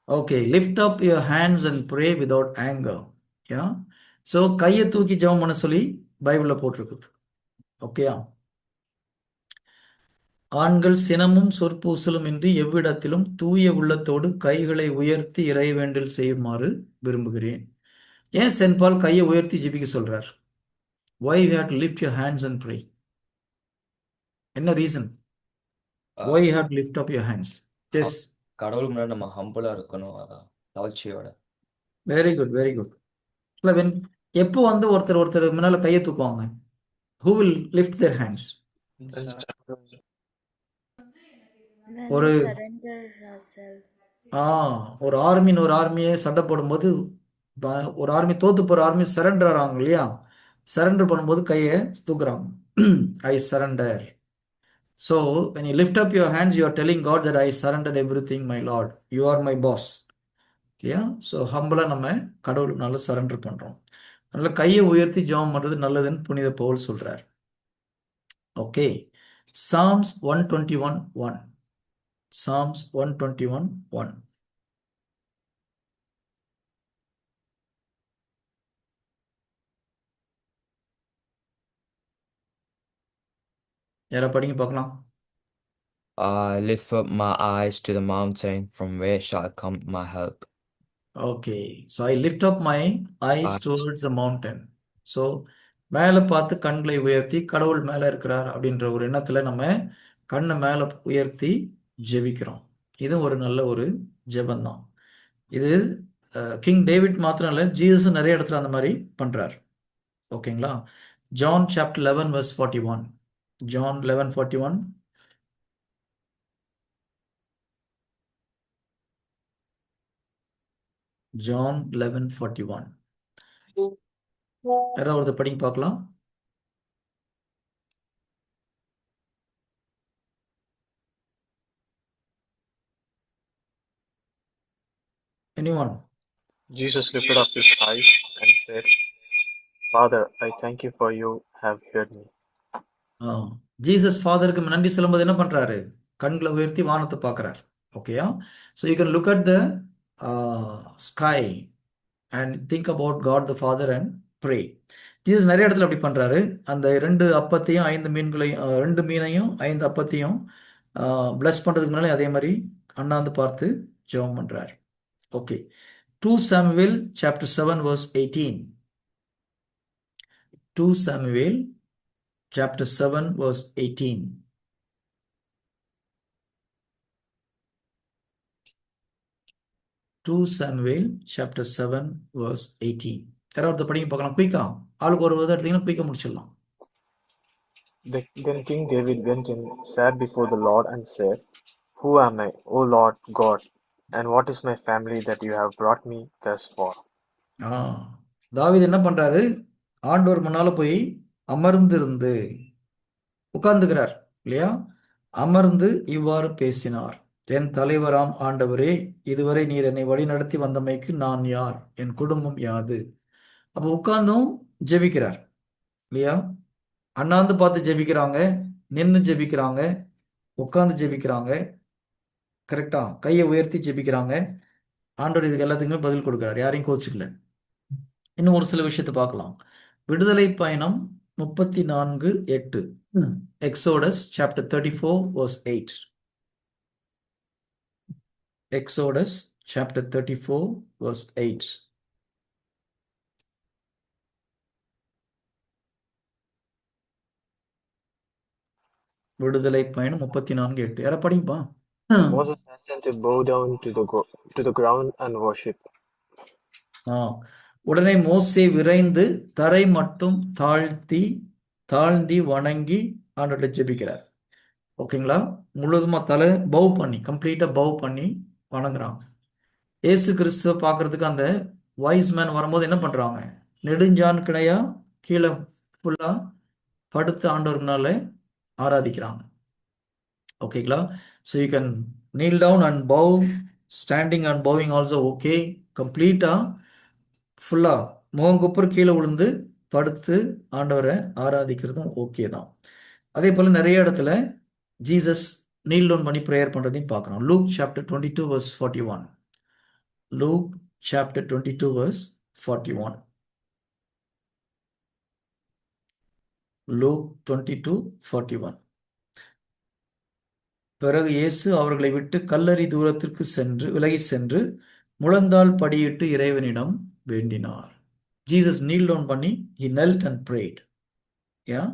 Okay, lift up your hands and pray without anger. Yeah, so கையை தூக்கி ஜெபம் பண்ண சொல்லி பைபிளில் போட்டிருக்குது. ஓகேயா? ஆண்கள் சினமும் சொற்பூசலும் இன்றி எவ்விடத்திலும் தூய உள்ளத்தோடு கைகளை உயர்த்தி இறைவேண்டல் செய்யுமாறு விரும்புகிறேன். ஏன் சென்ட் பால் கையை உயர்த்தி ஜெபிக்க சொல்றார்? Why you have to lift your hands and pray? என்ன reason? Why you have to lift up your hands? Yes. கடவுள் முன்னாடி நம்ம ஹம்பிளா இருக்கணும், அதான் தாழ்ச்சியோட. Very good, very good. இல்லை, எப்போ வந்து ஒருத்தர் முன்னால கையை தூக்குவாங்க? Who will lift their hands? When ஒரு we surrender ourselves. ஒரு ஆர்மியை சண்டை போடும்போது ஒரு ஆர்மி தோத்து போற ஆர்மி சரண்டர் ஆகிறாங்க இல்லையா? சரண்டர் பண்ணும்போது கையை தூக்குறாங்க. I surrender. So when you lift up your hands, you are telling God that I surrendered everything, my Lord. You are my boss. இல்லையா? ஸோ ஹம்பிளாக நம்ம கடவுளுக்கு நல்லா சரண்டர் பண்ணுறோம். அதனால் கையை உயர்த்தி ஜெபம் பண்ணுறது நல்லதுன்னு புனித பவுல் சொல்கிறார். Okay, Psalms 121:1. Psalms 121:1. யாரா படிங்க பார்க்கலாம். I lift up my eyes to the mountain, from where shall come my help? Okay, so eye lift up my ice Eyes. Towards the mountain. So மேலே பார்த்து கண்களை உயர்த்தி கடவுள் மேலே இருக்கிறார் அப்படின்ற ஒரு எண்ணத்தில் நம்ம கண்ணை மேலே உயர்த்தி ஜெபிக்கிறோம். இது ஒரு நல்ல ஒரு ஜெபந்தான். இது கிங் டேவிட் மாத்திரம் இல்லை, ஜீசஸ் நிறைய இடத்துல அந்த மாதிரி பண்ணுறார். ஓகேங்களா? John chapter 11 verse 41. John 11:41. John 11:41. யாராவது ஒருத்தர் படிங்க பார்க்கலாம். Anyone? Jesus lifted up his eyes and said, Father, I thank you for you have heard me. Jesus ஃபாதருக்கு நன்றி சொல்லும்போது என்ன பண்றாரு? கண்களை உயர்த்தி வானத்தை பார்க்குறார். ஓகேயா? So you can look at the sky and think about God the Father and pray. Jesus நிறைய இடத்துல அப்படி பண்றாரு. அந்த 2 அப்பத்தையும் 5 மீன்களையும் 2 மீனையும் 5 அப்பத்தையும் பிளஸ் பண்றதுக்கு முன்னாலே அதே மாதிரி அண்ணாந்து பார்த்து ஜெபம் பண்றார். Okay, 2 Samuel chapter 7 verse 18. 2 Samuel chapter 7 verse 18. 2 Samuel chapter 7 verse 18. யாராவது படிங்க பார்க்கலாம். குயிக்கா, ஆளுக்கு ஒரு விதம் எடுத்தீங்கன்னா குயிக்கா முடிச்சிடலாம். Then King David went and sat before the Lord and said, Who am I, O Lord God, and what is my family that you have brought me thus far? ஆ தாவீது என்ன பண்றாரு? ஆண்டவர் முன்னால போய் அமர்ந்திருந்து உட்கார்ந்துக்கிறார் இல்லையா? அமர்ந்து இவ்வாறு பேசினார். என் தலைவராம் ஆண்டவரே, இதுவரை நீர் என்னை வழிநடத்தி வந்தமைக்கு நான் யார்? என் குடும்பம் யாது? அப்போ உட்கார்ந்தும் ஜெபிக்கிறார் இல்லையா? அண்ணாந்து பார்த்து ஜெபிக்கிறாங்க, நின்று ஜெபிக்கிறாங்க, உட்கார்ந்து ஜெபிக்கிறாங்க, கரெக்டா? கையை உயர்த்தி ஜெபிக்கிறாங்க. ஆண்டவர் இதுக்கு எல்லாத்துக்குமே பதில் கொடுக்குறார், யாரையும் கோச்சுக்கல. இன்னும் ஒரு சில விஷயத்தை பார்க்கலாம். விடுதலை பயணம் 34:8. Exodus chapter 34 verse 8. Exodus chapter 34 verse 8. விடுதலை பயணம் 34:8. யார படிப்பா? Moses asked them to bow down to the ground and worship. உடனே மோசே விரைந்து தரை மட்டும் தாழ்ந்தி வணங்கி ஆண்டவர்கிட்ட ஜெபிக்கிறார். ஓகேங்களா? முழுவதுமா தலை பவ் பண்ணி, கம்ப்ளீட்டா பவ் பண்ணி வணங்குறாங்க. ஏசு கிறிஸ்துவ பார்க்கறதுக்கு அந்த வாய்ஸ் மேன் வரும்போது என்ன பண்றாங்க? நெடுஞ்சான் கிடையா கீழே ஃபுல்லா படுத்து ஆண்டவர்னால ஆராதிக்கிறாங்க. ஓகேங்களா? So you can kneel down and bow, standing and bowing also okay. கம்ப்ளீட்டா ஃபுல்லா முகங்குப்புற கீழே விழுந்து படுத்து ஆண்டவரை ஆராதிக்கிறதும் ஓகே தான். அதே போல நிறைய இடத்துல ஜீசஸ் kneel down பண்ணி ப்ரேயர் பண்றதையும் பார்க்கணும். Luke chapter 22 verse 41. Luke chapter 22 verse 41. Luke 22:41. பிறகு இயேசு அவர்களை விட்டு கல்லறி தூரத்திற்கு விலகி சென்று முழந்தாள் படியிட்டு இறைவனிடம் வேண்டினார். ஜீசஸ் kneel down பண்ணி he knelt and prayed. Yeah,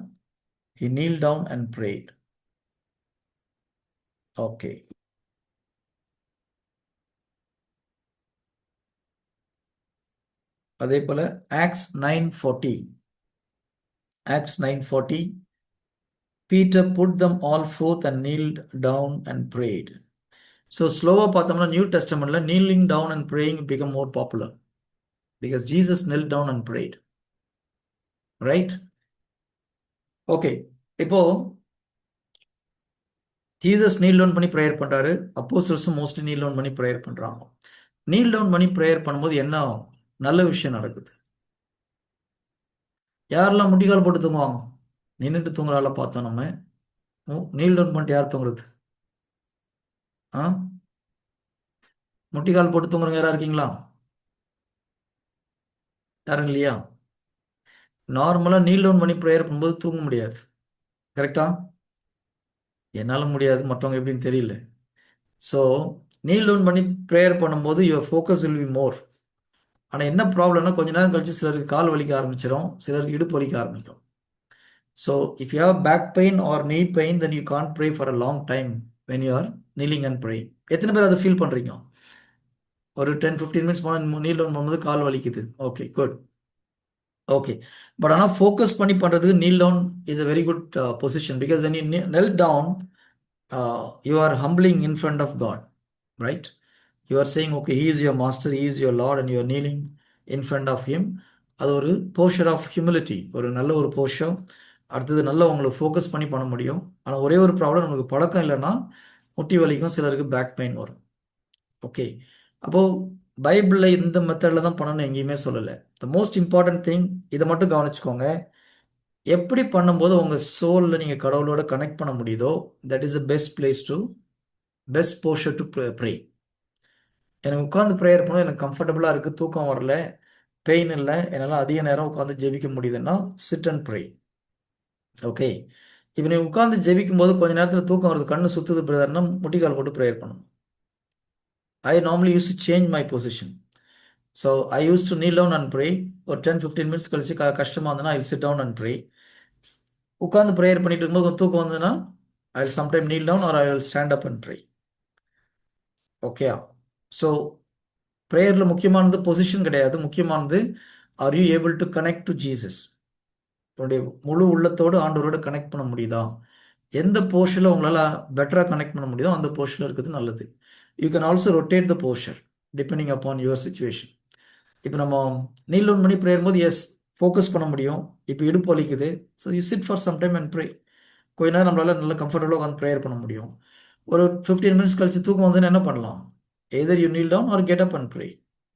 he kneeled down and prayed. Okay. அதே போல Acts 9:40. Acts 9:40. Peter put them all forth and kneeled down and prayed. So ஸ்லோவா பார்த்தோம்னா new டெஸ்டமெண்ட்ல kneeling down and praying become more popular because Jesus knelt down and prayed. Right? Okay. இப்போ Jesus kneel down பண்ணி prayer பண்றாரு. அப்போஸ்தலர்ஸும் mostly kneel down பண்ணி prayer பண்றாங்க. kneel down பண்ணி prayer பண்ணும்போது என்ன நல்ல விஷயம் நடக்குது? யாரெல்லாம் முட்டிக்கால் போட்டு தூங்குவாங்க? நின்றுட்டு தூங்குறால பார்த்தோம் நம்ம. kneel down பண்ணிட்டு யார் தூங்குறது? முட்டிக்கால் போட்டு தூங்குறவங்க யாரா இருக்கீங்களா? யாரும் இல்லையா? நார்மலா kneel down பண்ணி ப்ரேயர் பண்ணும்போது தூங்க முடியாது. கரெக்டா? என்னால முடியாது, மற்றவங்க எப்படின்னு தெரியல. ஸோ kneel down பண்ணி ப்ரேயர் பண்ணும்போது your focus will be more. ஆனால் என்ன ப்ராப்ளம்னா கொஞ்ச நேரம் கழிச்சு சிலருக்கு கால் வலிக்க ஆரம்பிச்சிடும், சிலருக்கு இடுப்பு வலிக்க ஆரம்பிக்கும். So if you have back pain or knee pain then you can't pray for a long time when you are kneeling and praying. எத்தனை பேர் அதை ஃபீல் பண்ணுறீங்க? ஒரு 10-15 மினிட்ஸ் போனால் kneel down பண்ணும்போது கால் வலிக்குது. Okay, good. ஓகே, பட் ஆனால் focus பண்ணி பண்ணுறதுக்கு kneel down is a very good position because when you knelt down you are humbling in front of God, right? You are saying okay, he is your master, he is your Lord and you are kneeling in front of him. அது ஒரு poster of humility, ஒரு நல்ல ஒரு poster. அடுத்தது நல்லா உங்களுக்கு focus பண்ணி பண்ண முடியும். ஆனால் ஒரே ஒரு ப்ராப்ளம், நமக்கு பழக்கம் இல்லைன்னா முட்டி வலிக்கும், சிலருக்கு பேக் பெயின் வரும். ஓகே, அப்போது பைபிளில் இந்த மெத்தடில் தான் பண்ணணும்னு எங்கேயுமே சொல்லலை. த மோஸ்ட் இம்பார்ட்டன்ட் திங் இதை மட்டும் கவனிச்சுக்கோங்க. எப்படி பண்ணும்போது உங்கள் சோலில் நீங்கள் கடவுளோட கனெக்ட் பண்ண முடியுதோ that is the best poster to pray. எனக்கு உட்காந்து ப்ரேயர் பண்ண எனக்கு கம்ஃபர்டபுளாக இருக்குது, தூக்கம் வரல, பெயின் இல்லை, என்னால் அதிக நேரம் உட்காந்து ஜெபிக்க முடியுதுன்னா சிட் அண்ட் ப்ரே. ஓகே, இப்போ நீ உட்காந்து ஜெபிக்கும் போது கொஞ்ச நேரத்தில் தூக்கம் வருது, கண்ணு சுற்றுது பிரதர்னா முட்டிக்கால் போட்டு ப்ரேயர் பண்ணணும். I normally use to change my position. So I use to kneel down and pray. ஒரு 10-15 மினிட்ஸ் கழிச்சு கஷ்டமாக இருந்ததுன்னா I sit down and pray. உட்காந்து ப்ரேயர் பண்ணிட்டு இருக்கும்போது தூக்கம் வந்ததுன்னா I will sometime kneel down or I will stand up and pray. Okay, so ப்ரேயரில் முக்கியமானது பொசிஷன் கிடையாது, முக்கியமானது are you able to connect to Jesus. உங்களுடைய முழு உள்ளத்தோடு ஆண்டவரோட கனெக்ட் பண்ண முடியுதா? எந்த போர்ஷனில் உங்களால் பெட்டராக கனெக்ட் பண்ண முடியுதோ அந்த போர்ஷனில் இருக்கிறது நல்லது. You can also rotate the posture depending upon your situation. இப்போ நம்ம நீல் டவுன் பண்ணி ப்ரேயர் போது எஸ் ஃபோக்கஸ் பண்ண முடியும். இப்போ இடுப்பு வலிக்குது, so you sit for some time and pray. கொஞ்ச நேரம் நம்மளால நல்ல கம்ஃபர்டபுளாக உட்காந்து ப்ரேயர் பண்ண முடியும். ஒரு 15 மினிட்ஸ் கழிச்சு தூக்கம் வந்து என்ன பண்ணலாம்? Either you kneel down or get up and pray,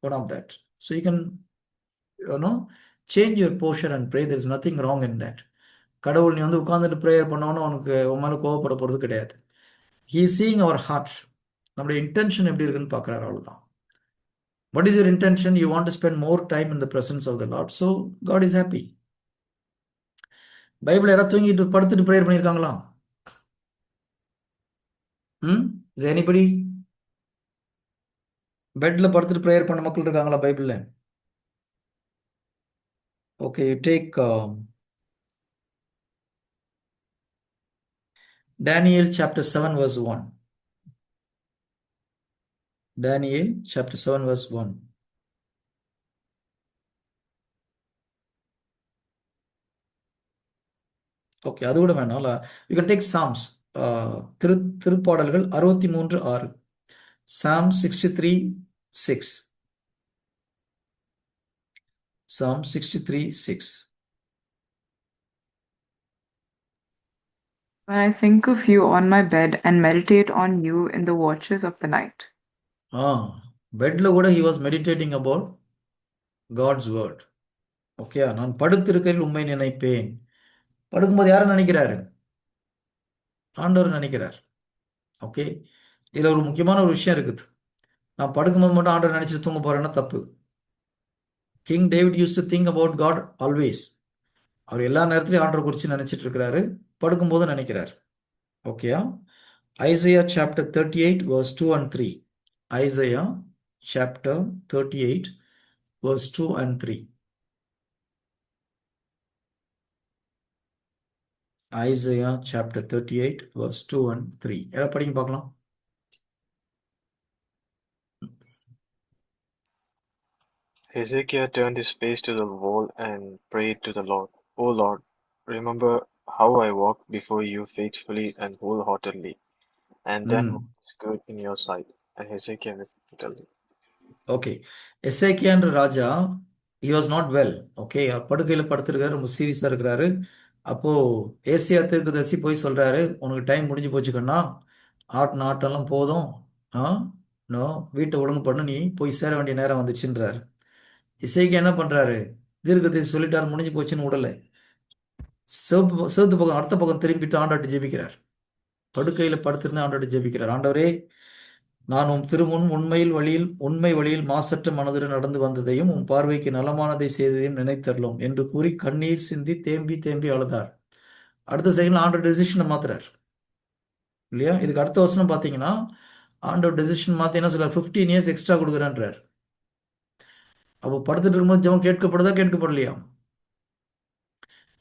one of that. So you can change your portion and pray. There is nothing wrong in that. கடவுள் நீ வந்து உட்காந்துட்டு ப்ரேயர் பண்ணோன்னு உனக்கு உன் மேலே கோவப்பட போகிறது கிடையாது. He seeing our heart. நம்முடைய இன்டென்ஷன் எப்படி இருக்குன்னு பார்க்குறாரு, அவ்வளோதான். What is your intention? You want to spend more time in the presence of the Lord. So God is happy. Bible யாராவது தூங்கிட்டு படுத்துட்டு ப்ரேயர் பண்ணியிருக்காங்களா? Is anybody பெட்ல படுத்துட்டு ப்ரேயர் பண்ண மக்கள் இருக்காங்களா பைபிள்ல? Okay, you take Daniel chapter 7 verse 1. Daniel chapter 7 verse 1. Okay, அது கூட வேணாம். You can take Psalms. திருப்பாடல்கள் 63:6. Psalm 63:6. Psalm 63:6. When I think of you on my bed and meditate on you in the watches of the night. பெட்ல கூட he was meditating about God's word. Okay, நான் படுத்திருக்கையில் உண்மை நினைப்பேன். படுக்கும்போது யாரை நினைக்கிறாரு? ஆண்டவர் நினைக்கிறார். ஓகே, இதில் ஒரு முக்கியமான ஒரு விஷயம் இருக்குது. நான் படுக்கும்போது மட்டும் ஆண்டவர் நினைச்சிட்டு தூங்க போறேன்னா தப்பு. King David use to think about God always. அவர் எல்லா நேரத்திலையும் ஆண்டவர் குறித்து நினைச்சிட்டு இருக்கிறாரு, படுக்கும்போது நினைக்கிறார். ஓகேயா? Isaiah chapter 38 verse 2 and 3. Isaiah chapter 38 verse 2 and 3. Isaiah chapter 38 verse 2 and 3. யாராவது படிங்க பார்க்கலாம். Hezekiah turned his face to the wall and prayed to the Lord. O Lord, remember how I walked before you faithfully and wholeheartedly, and then what is good in your sight. And Hezekiah wept bitterly. Okay, எசேக்கியான்ற ராஜா he was not well. Okay, அவர் படுக்கையில் படுத்திருக்காரு, ரொம்ப சீரியஸாக இருக்கிறாரு. அப்போது Asia தீர்க்கதரிசி போய் சொல்கிறாரு, உனக்கு டைம் முடிஞ்சு போச்சுக்கண்ணா, ஆட்டெல்லாம் போதும், நோ வீட்டை ஒழுங்கு பண்ணு, நீ போய் சேர வேண்டிய நேரம் வந்துச்சுன்றாரு. இசைக்கு என்ன பண்ணுறாரு? தீர்க்கதரிசி சொல்லிட்டாரு, முடிஞ்சு போச்சுன்னு விடலை. சிவத்து பக்கம் அடுத்த பக்கம் திரும்பிட்டு ஆண்டாட்டு ஜெபிக்கிறார். படுக்கையில் படுத்திருந்து ஆண்டாட்டு ஜெபிக்கிறார். ஆண்டவரே, நான் உம் திருமுன் உண்மை வழியில் மாசற்ற மனதுடன் நடந்து வந்ததையும் உன் பார்வைக்கு நலமானதை செய்ததையும் நினைத்தரலும் என்று கூறி கண்ணீர் சிந்தி தேம்பி தேம்பி அழுதார். அடுத்த செகண்ட் ஆண்டோட டெசிஷனை மாத்துறார் இல்லையா? இதுக்கு அடுத்த வருஷம் பார்த்தீங்கன்னா ஆண்டோட டெசிஷன் மாற்றி என்ன சொல்றார்? 15 years எக்ஸ்ட்ரா கொடுக்குறேன்றார். அப்போ படுத்துட்டு இருக்கும்போது ஜெபம் கேட்கப்படுதா கேட்கப்படலையா?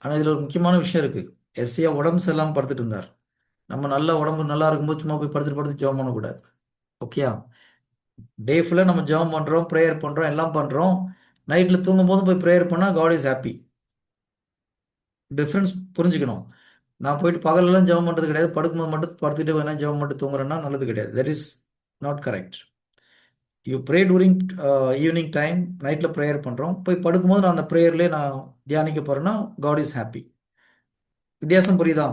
ஆனால் இதில் ஒரு முக்கியமான விஷயம் இருக்குது. எஸ்ஐயா உடம்பு சரியில்லாமல் படுத்துட்டு இருந்தார். நம்ம நல்ல உடம்பு நல்லா இருக்கும்போது சும்மா போய் படுத்து ஜெபம் பண்ணக்கூடாது. ஓகேயா? டே ஃபுல்லாக நம்ம ஜெபம் பண்ணுறோம், ப்ரேயர் பண்ணுறோம், எல்லாம் பண்ணுறோம். நைட்டில் தூங்கும் போதும் போய் ப்ரேயர் பண்ணால் காட் இஸ் ஹாப்பி. டிஃப்ரென்ஸ் புரிஞ்சுக்கணும். நான் போயிட்டு பகலெல்லாம் ஜெபம் பண்ணுறது கிடையாது, படுக்கும்போது மட்டும் படுத்துட்டு வேணா ஜெபம் மட்டும் தூங்குறேன்னா நல்லது கிடையாது. That is not correct. You pray during evening time, நைட்டில் ப்ரேயர் பண்ணுறோம், போய் படுக்கும்போது நான் அந்த ப்ரேயர்லேயே நான் தியானிக்க போகிறேன்னா காட் இஸ் ஹாப்பி. வித்தியாசம் புரியுதா?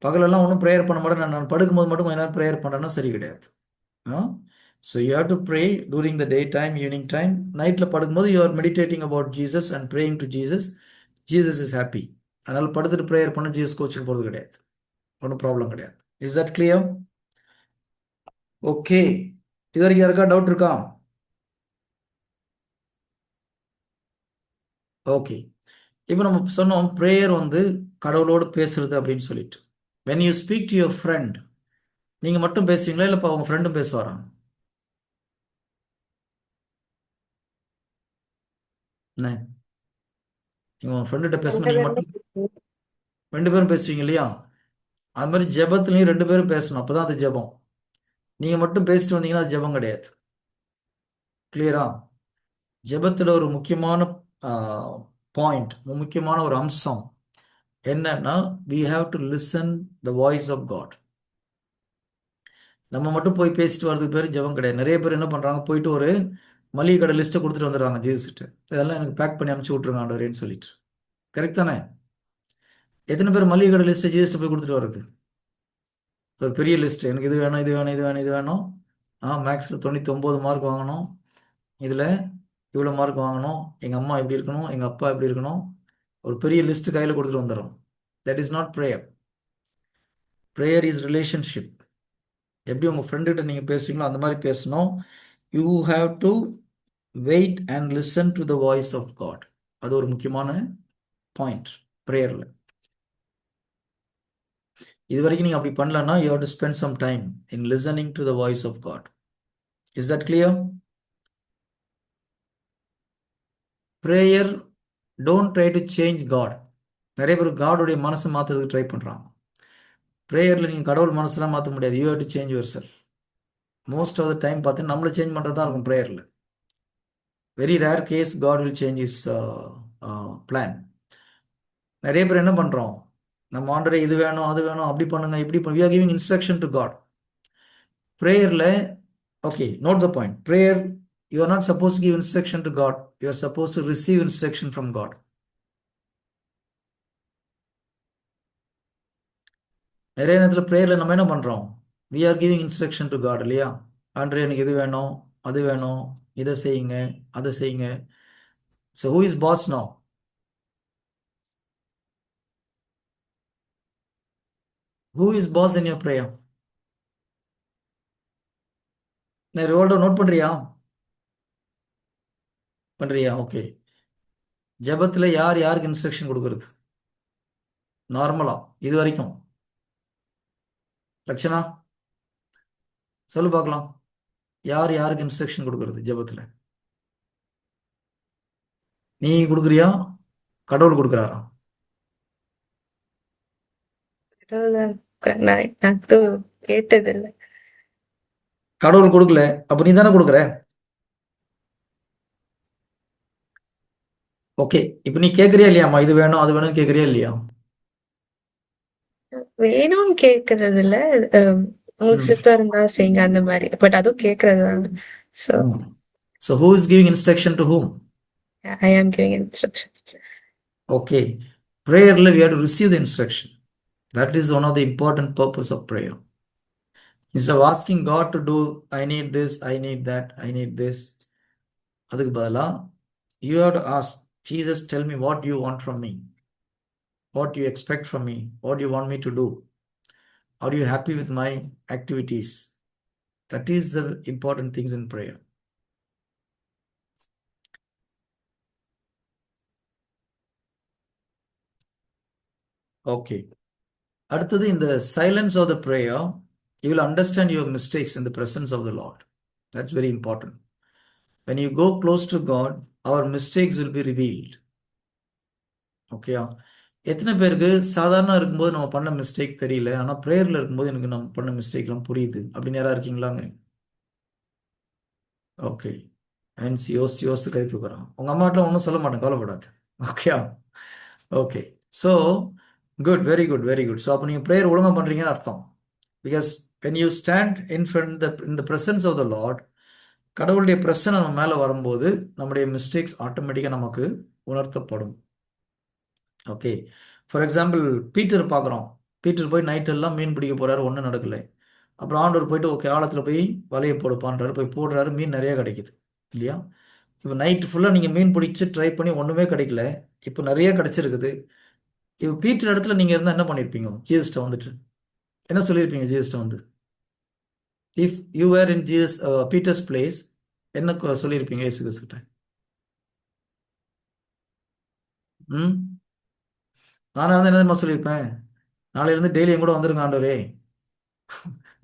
பகலெல்லாம் ஒன்றும் ப்ரேயர் பண்ண மாட்டேன், நான் படுக்கும்போது மட்டும் கொஞ்ச நேரம் ப்ரேயர் பண்ணுறேன்னா சரி கிடையாது. So you have to pray during the daytime, evening time. நைட்டில் படுக்கும்போது you are meditating about Jesus and praying to Jesus. Jesus is happy. அதனால் படுத்துட்டு ப்ரேயர் பண்ண ஜீசஸ் கோச்சுக்கு போகிறது கிடையாது, ஒன்றும் ப்ராப்ளம் கிடையாது. Is that clear? ஓகே, இது வரைக்கும் யாருக்கா டவுட் இருக்கா? ஓகே, இப்போ நம்ம சொன்னோம் ப்ரேயர் வந்து கடவுளோடு பேசுறது அப்படின்னு சொல்லிட்டு. when you speak to your friend, நீங்கள் மட்டும் பேசுவீங்களா இல்லைப்பா அவங்க ஃப்ரெண்டும் பேசுவாரா? என்ன, நீங்கள் உங்கள் ஃப்ரெண்டுகிட்ட பேசணும், நீங்கள் மட்டும் 2 பேரும் பேசுவீங்க இல்லையா? அது மாதிரி ஜெபத்துலையும் 2 பேரும் பேசணும், அப்போ தான் அது ஜெபம். நீங்கள் மட்டும் பேசிட்டு வந்தீங்கன்னா அது ஜெபம் கிடையாது. கிளியரா? ஜெபத்தில் ஒரு முக்கியமான பாயிண்ட், முக்கியமான ஒரு அம்சம் என்னன்னா, we have to listen the voice of God. நம்ம மட்டும் போய் பேசிட்டு வர்றதுக்கு பேர் ஜெபம் கிடையாது. நிறைய பேர் என்ன பண்ணுறாங்க, போயிட்டு ஒரு மளிகை கடை லிஸ்ட்டை கொடுத்துட்டு வந்துடுவாங்க ஜீசஸ்கிட்ட, இதெல்லாம் எனக்கு பேக் பண்ணி அனுப்பிச்சி விட்ருங்க ஆண்டவரேன்னு சொல்லிட்டு. கரெக்ட் தானே? எத்தனை பேர் மளிகை கடை லிஸ்ட்டை ஜீசஸ்ட்டு போய் கொடுத்துட்டு வர்றது? ஒரு பெரிய லிஸ்ட், எனக்கு இது வேணும் இது வேணும் இது வேணும் இது வேணும், மேக்ஸில் 99 மார்க் வாங்கணும், இதில் இவ்வளோ மார்க் வாங்கணும், எங்கள் அம்மா இப்படி இருக்கணும், எங்கள் அப்பா இப்படி இருக்கணும், ஒரு பெரிய லிஸ்ட்டு கையில் கொடுத்துட்டு வந்துடும். That is not prayer. Prayer is relationship. எப்படி உங்கள் ஃப்ரெண்டுகிட்ட நீங்கள் பேசுவீங்களோ அந்த மாதிரி பேசணும். You have to wait and listen to the voice of God. அது ஒரு முக்கியமான பாயிண்ட் ப்ரேயரில். இது வரைக்கும் நீங்கள் அப்படி பண்ணலன்னா you have to spend some time in listening to the voice of God. Is that clear? Prayer don't try to change God. நிறைய பேர் காடோடைய மனசை மாற்றுறதுக்கு ட்ரை பண்ணுறாங்க. ப்ரேயரில் நீங்கள் கடவுள் மனசெல்லாம் மாற்ற முடியாது. You have to change your self. Most of the time பார்த்து நம்மளை சேஞ்ச் பண்ணுறது தான் இருக்கும் ப்ரேயரில். Very rare case God will change his plan. நிறைய பேர் என்ன பண்ணுறோம், நம்ம ஆண்டரே இது வேணும் அது வேணும் அப்படி பண்ணுங்க இப்படி பண்ணு. We are giving instruction to God. ப்ரேயரில் okay, note the point. Prayer you are not suppose to give instruction to God, you are suppose to receive instruction from God. நிறைய நேரத்தில் ப்ரேயரில் நம்ம என்ன பண்ணுறோம், we are giving instruction to God இல்லையா? ஆண்டரே எனக்கு இது வேணும் அது வேணும், இதை செய்யுங்க அதை செய்யுங்க. So who is boss now? Who is boss in your prayer? நான் ரோல்டோ நோட் பண்ணுறியா? பண்ணுறியா? ஓகே. ஜெபத்தில் யார் யாருக்கு இன்ஸ்ட்ரக்ஷன் கொடுக்கறது நார்மலா இது வரைக்கும்? லட்சணா சொல்லு பார்க்கலாம். யார் யாருக்கு இன்ஸ்ட்ரக்ஷன் கொடுக்கறது ஜெபத்தில்? நீ கொடுக்குறியா, கடவுள் கொடுக்குறாரா? நான் கேட்டதில்லை. கடவுள் கொடுக்கல, அப்போ நீ தானே கொடுக்குற. ஓகே, இப்போ நீ கேட்குறியா இல்லையாம்மா, இது வேணும் அது வேணும் கேட்குறியா இல்லையா? வேணும்னு கேட்கறது இல்ல, உங்களுக்கு சித்தம் இருந்தா செய்யுங்க அந்த மாதிரி. பட் அதுவும் கேட்கறது தான். So who is giving instruction to whom? I am giving instructions. Okay, prayerல we have to receive the instruction. That is one of the important purpose of prayer. Instead of asking God to do, I need this, I need that, I need this, அதுக்கு பதிலா you have to ask Jesus, tell me what you want from me, what you expect from me, what you want me to do, are you happy with my activities? That is the important things in prayer. Okay, அடுத்தது in the silence of the prayer you will understand your mistakes in the presence of the Lord. That's very important. When you go close to God, our mistakes will be revealed. ஓகேயா? எத்தனை பேருக்கு சாதாரண இருக்கும்போது நம்ம பண்ண mistake தெரியல, ஆனால் ப்ரேயரில் இருக்கும்போது எனக்கு நம்ம பண்ண மிஸ்டேக்லாம் புரியுது அப்படின்னு யாராக இருக்கீங்களாங்க? ஓகே, ஹேண்ட்ஸ் யோசிச்சு யோசித்து கை தூக்குறான். உங்கள் அம்மாட்ட ஒன்றும் சொல்ல மாட்டேன், கவலைப்படாது. ஓகேயா? Okay, so good, very good, very good. So அப்போ நீங்கள் ப்ரேயர் ஒழுங்காக பண்ணுறீங்கன்னு அர்த்தம். Because when you stand in the presence of the Lord, கடவுளுடைய பிரச்சனை நம்ம மேலே வரும்போது நம்முடைய மிஸ்டேக்ஸ் ஆட்டோமேட்டிக்காக நமக்கு உணர்த்தப்படும். ஓகே, ஃபார் எக்ஸாம்பிள் பீட்டர் பார்க்குறோம். பீட்டர் போய் நைட்டெல்லாம் மீன் பிடிக்க போகிறாரு, ஒன்றும் நடக்கலை. அப்புறம் ஆண்டவர் போயிட்டு ஓகே ஆழத்தில் போய் வலையை போடுப்பான்றாரு, போய் போடுறாரு, மீன் நிறையா கிடைக்குது இல்லையா? இப்போ நைட்டு ஃபுல்லாக நீங்கள் மீன் பிடிச்சி ட்ரை பண்ணி ஒன்றுமே கிடைக்கல, இப்போ நிறைய கிடச்சிருக்குது. இப்போ பீட்டர் இடத்துல நீங்கள் இருந்தால் என்ன பண்ணியிருப்பீங்க? ஜீசஸ்ட்டை வந்துட்டு என்ன சொல்லியிருப்பீங்க? ஜீசஸ்ட்டை வந்து if you were in Peter's place என்ன சொல்லியிருப்பீங்க இயேசு கிறிஸ்துகிட்ட? நானாக வந்து என்ன சொல்லியிருப்பேன்? நாளையிலேருந்து டெய்லி என் கூட வந்துருங்க ஆண்டவரே,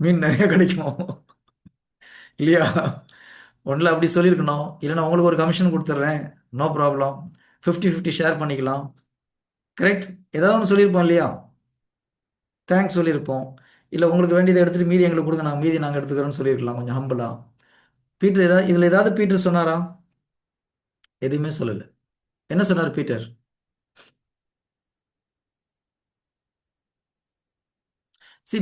மீன் நிறைய கிடைக்கும் இல்லையா? ஒன்றில் அப்படி சொல்லியிருக்கணும். இல்லைன்னா உங்களுக்கு ஒரு கமிஷன் கொடுத்துட்றேன், நோ ப்ராப்ளம், 50-50 ஷேர் பண்ணிக்கலாம். கரெக்ட்? ஏதாவது ஒன்று சொல்லியிருப்போம் இல்லையா? தேங்க்ஸ் சொல்லியிருப்போம். இல்லை உங்களுக்கு வேண்டியதை எடுத்துகிட்டு மீதி எங்களுக்கு கொடுங்க, மீதி நாங்கள் எடுத்துக்கிறோன்னு சொல்லியிருக்கலாம் கொஞ்சம் ஹம்பிளா. பீட்டர் இதில் ஏதாவது பீட்டர் சொன்னாரா? எதுவுமே சொல்லலை. என்ன சொன்னார் பீட்டர்?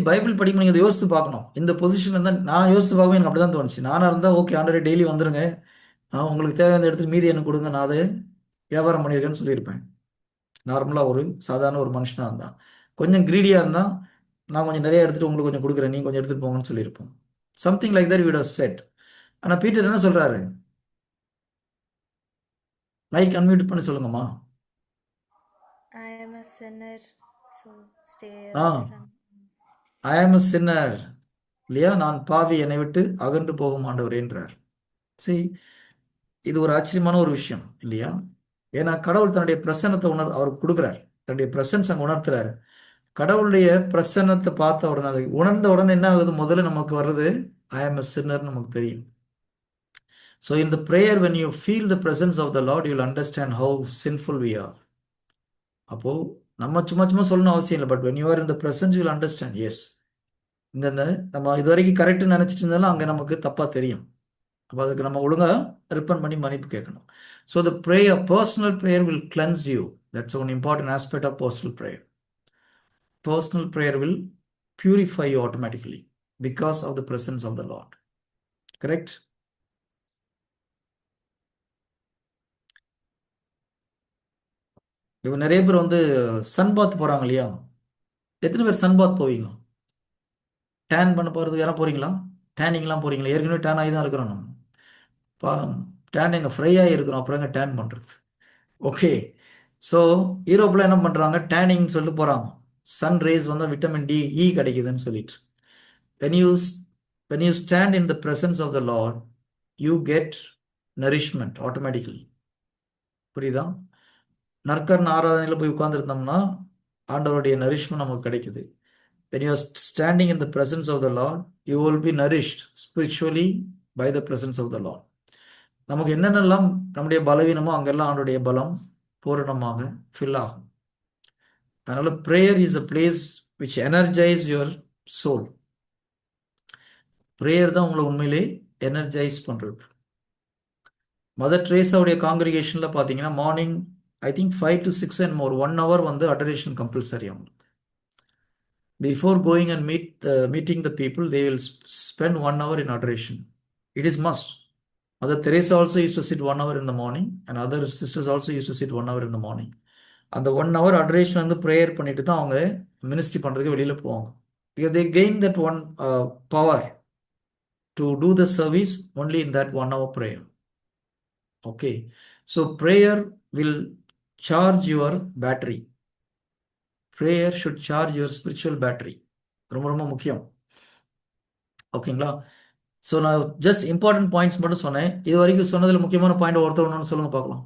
பைபிள் படிக்கும் நீங்கள் யோசித்து பார்க்கணும். இந்த பொசிஷனில் இருந்தால் நான் யோசித்து பார்க்கணும், எனக்கு அப்படி தான் தோணுச்சு. நானாக இருந்தால் ஓகே ஆண்டரே டெய்லி வந்துடுங்க, உங்களுக்கு தேவையான இடத்துல மீதி எனக்கு கொடுங்க, நான் அதை வியாபாரம் பண்ணியிருக்கேன்னு சொல்லியிருப்பேன். நார்மலாக ஒரு சாதாரண ஒரு மனுஷனாக இருந்தால். கொஞ்சம் க்ரீடியாக இருந்தால் நான் கொஞ்சம் நிறைய எடுத்துகிட்டு உங்களுக்கு கொஞ்சம் கொடுக்குறேன், நீங்கள் கொஞ்சம் எடுத்துகிட்டு போங்கன்னு சொல்லியிருப்போம். Something like that we would have said. ஆனால் பீட்டர் என்ன சொல்கிறாரு? மைக் அன்மியூட் பண்ணி சொல்லுங்கம்மா. I am a sinner, so stay ah away from me. ஐ ஆம் a sinner, இல்லையா? நான் பாவி, என்னை விட்டு அகன்று போகும் ஆண்டவரேன்றார். சரி, இது ஒரு ஆச்சரியமான ஒரு விஷயம் இல்லையா? ஏன்னா கடவுள் தன்னுடைய பிரசன்னத்தை அவருக்கு கொடுக்குறார், தன்னுடைய பிரசன்ஸ் அங்கே உணர்த்துறாரு. கடவுளுடைய பிரசன்னத்தை பார்த்த உடனே, அதை உணர்ந்த உடனே என்ன ஆகுது? முதல்ல நமக்கு வர்றது ஐ ஆம் a sinner நமக்கு தெரியும். So in the prayer when you feel the presence of the Lord, you'll understand how sinful we are. அப்போ நம்ம சும்மா சும்மா சொல்லணும் அவசியம் இல்லை, but when you are in the presence you'll understand. Yes, இந்த நம்ம இது வரைக்கும் கரெக்டுன்னு நினச்சிட்டு இருந்தாலும் அங்கே நமக்கு தப்பாக தெரியும். அப்போ அதுக்கு நம்ம ஒழுங்காக ரிப்பன் பண்ணி மன்னிப்பு கேட்கணும். So the prayer, personal prayer will cleanse you. That's one important aspect of personal prayer. Personal prayer will purify you automatically because of the presence of the Lord. Correct? இப்போ நிறைய பேர் வந்து சன் பாத் போகிறாங்க இல்லையா? எத்தனை பேர் சன் பாத் போவீங்க? Tan பண்ண போகிறதுக்கு யாரும் போகிறீங்களா? டேனிங்லாம் போகிறீங்களா? ஏற்கனவே டேன் ஆகி தான் இருக்கிறோம் நம்ம. பா டேன் எங்கள் ஃப்ரை ஆகி இருக்கிறோம், அப்புறம் எங்கே டேன் பண்ணுறது? ஓகே, ஸோ யூரோப்பில் என்ன பண்ணுறாங்க? டேனிங்னு சொல்லிட்டு போகிறாங்க. சன் ரேஸ் வந்து விட்டமின் டி, இ கிடைக்குதுன்னு சொல்லிட்டு. when you when you stand in the presence of the Lord, you get nourishment automatically. புரியுதா? நற்கர்ண ஆராதனையில் போய் உட்கார்ந்துருந்தோம்னா ஆண்டவருடைய நரிஷ்மெண்ட் நமக்கு கிடைக்குது. when you are standing in the presence of the Lord, you will be nourished spiritually by the presence of the Lord. நமக்கு என்னென்னலாம் நம்முடைய பலவீனமோ அங்கெல்லாம் ஆண்டுடைய பலம் பூரணமாக ஃபில் ஆகும். அதனால prayer is a place which energize your soul. Prayer தான் உங்களை உண்மையிலே எனர்ஜைஸ் பண்ணுறது. மதர் ட்ரேஸாவுடைய காங்கிரிகேஷனில் பார்த்தீங்கன்னா morning I think 5 to 6 and more 1 hour வந்து அடரேஷன் கம்பல்சரி. அவங்களுக்கு before going and meeting the people they will spend 1 hour in adoration. It is must. Mother Teresa also used to sit 1 hour in the morning and other sisters also used to sit 1 hour in the morning. அந்த 1 hour adoration வந்து prayer பண்ணிட்டு தான் அவங்க ministry பண்ணுறதுக்கு வெளியில் போவாங்க. Because they gain that one power to do the service only in that 1 hour prayer. Okay, so prayer will charge your battery. Prayer should charge your spiritual battery. ரொம்ப ரொம்ப முக்கியம். ஓகேங்களா? ஸோ நான் ஜஸ்ட் இம்பார்ட்டன்ட் பாயிண்ட்ஸ் மட்டும் சொன்னேன். இது வரைக்கும் சொன்னதில் முக்கியமான பாயிண்ட் ஒருத்தர் ஒன்று சொல்லுங்க பார்க்கலாம்.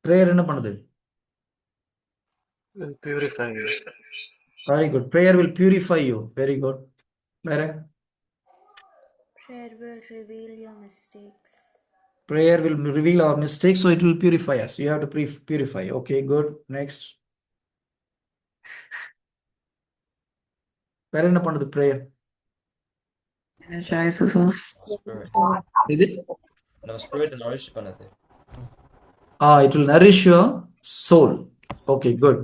ப்ரேயர் என்ன பண்ணுது? Will purify you. Very good. Prayer will purify you. Very good. வேற? Prayer will reveal your mistakes. Prayer will reveal our mistakes, so it will purify us. You have to purify. Okay, good. Next. வேற என்ன பண்ணுது prayer? Energizes us. Spirit. இது நம்ம spirit nourish பண்ணுது. it will nourish your soul. Okay, good.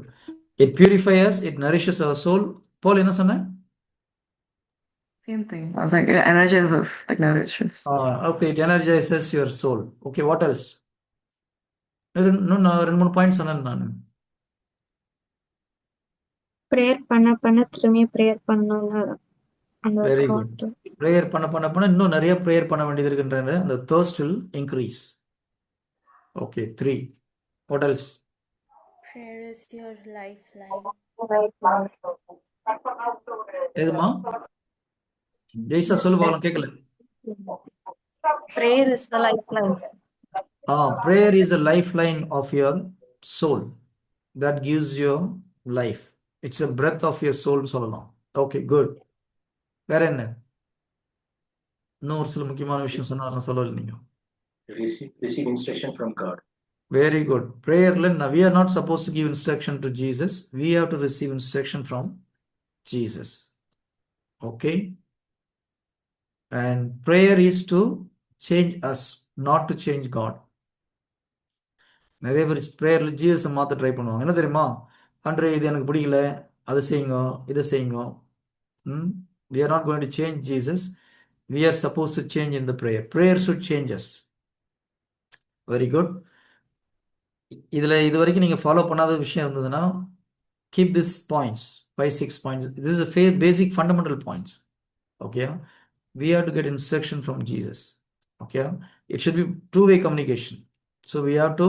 It purifies us, it nourishes our soul. Paul என்ன சொன்ன? Same thing. I was like, it energizes us, like nourishes. Okay, it energizes your soul. Okay, what else? இன்னும் நான் 2-3 point சொன்னேன் நான். Prayer பண்ண திரும்பியும் prayer பண்ணணும்னு அந்த வெரி thought. குட். ப்ரேயர் பண்ண இன்னும் நிறைய ப்ரேயர் பண்ண வேண்டியது இருக்குன்றது. அந்த thirst will increase. Okay, 3. What else? Prayer is your lifeline. எதுமா? ஜெய்சா சொல்லு பார்க்கலாம், கேட்கல. Prayer is the lifeline. Prayer is a lifeline of your soul that gives you life. It's a breath of your soul சொல்லலாம். Okay, good. வேற என்ன? இன்னும் ஒரு சில முக்கியமான விஷயம் சொன்னா சொல்லல நீங்க. Receive instruction from God. Very good. Prayerல we are not supposed to give instruction to Jesus. We have to receive instruction from Jesus. Okay? And prayer is to change us, not to change God. நிறைய பேர் ப்ரேயர்ல ஜீசஸை மாற்ற try பண்ணுவாங்க. என்ன தெரியுமா? அன்றே இது எனக்கு பிடிக்கல, அதை செய்யுங்க, இதை செய்யுங்க. We are not going to change Jesus. We are supposed to change in the prayer. Prayer should change us. Very good. இதில் இது வரைக்கும் நீங்கள் ஃபாலோ பண்ணாத விஷயம் இருந்ததுன்னா keep this points, 5-6 points. This is a basic fundamental points. Okay, we have to get instruction from Jesus. Okay, it should be two-way communication. So we have to,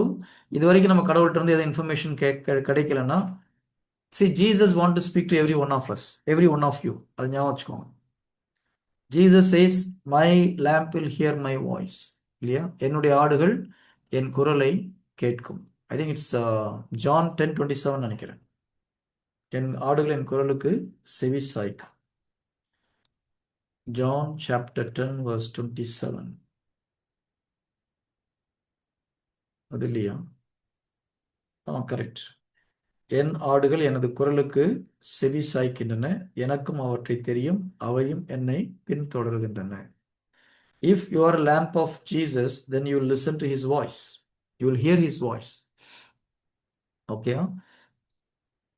இது வரைக்கும் நம்ம கடவுள்கிட்ட இருந்து எதாவது இன்ஃபர்மேஷன் கிடைக்கலன்னா, see, Jesus want to speak to every one of us, every one of you. அது ஞாபகம் வச்சுக்கோங்க. Jesus says, my lamp will hear my voice. இல்லையா? என்னுடைய ஆடுகள் என் குரலை கேட்கும். I think it's John 10:27 நினைக்கிறேன். என் ஆடுகள் என் குரலுக்கு செவி சாய்க்கும். John chapter 10 verse 27. அது இல்லையா? கரெக்ட். என் ஆடுகள் எனது குரலுக்கு செவி சாய்க்கின்றன, எனக்கும் அவற்றை தெரியும், அவையும் என்னை பின்தொடர்கின்றன. If you are a lamp of Jesus, then you will listen to his voice. You will hear his voice. Okay?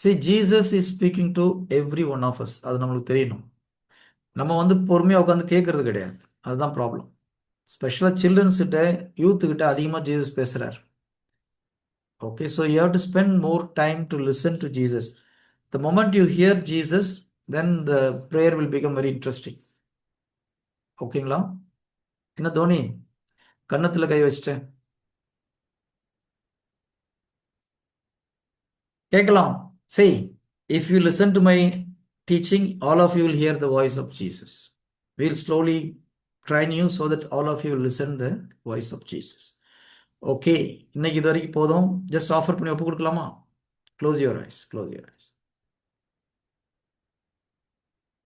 See, Jesus is speaking to every one of us. அது நம்மளுக்கு தெரியணும். நம்ம பொறுமையாக உட்காந்து கேட்கறது கிடையாது. அதுதான் ப்ராப்ளம். ஸ்பெஷலாக சில்ட்ரன்ஸ்கிட்ட யூத்துக்கிட்ட அதிகமாக ஜீசஸ் பேசுகிறார். Okay, so you have to spend more time to listen to Jesus. The moment you hear Jesus, then the prayer will become very interesting. ஓகேங்களா? என்ன தோனி, கன்னத்தில் கை வச்சிட்டேன். கேட்கலாம். Say, if you listen to my teaching, all of you will hear the voice of Jesus. We'll slowly train you so that all of you will listen the voice of Jesus. Okay, இன்னைக்கு இது வரைக்கும் போதும். Just offer பண்ணி ஒப்பு கொடுக்கலாமா? Close your eyes. Close your eyes.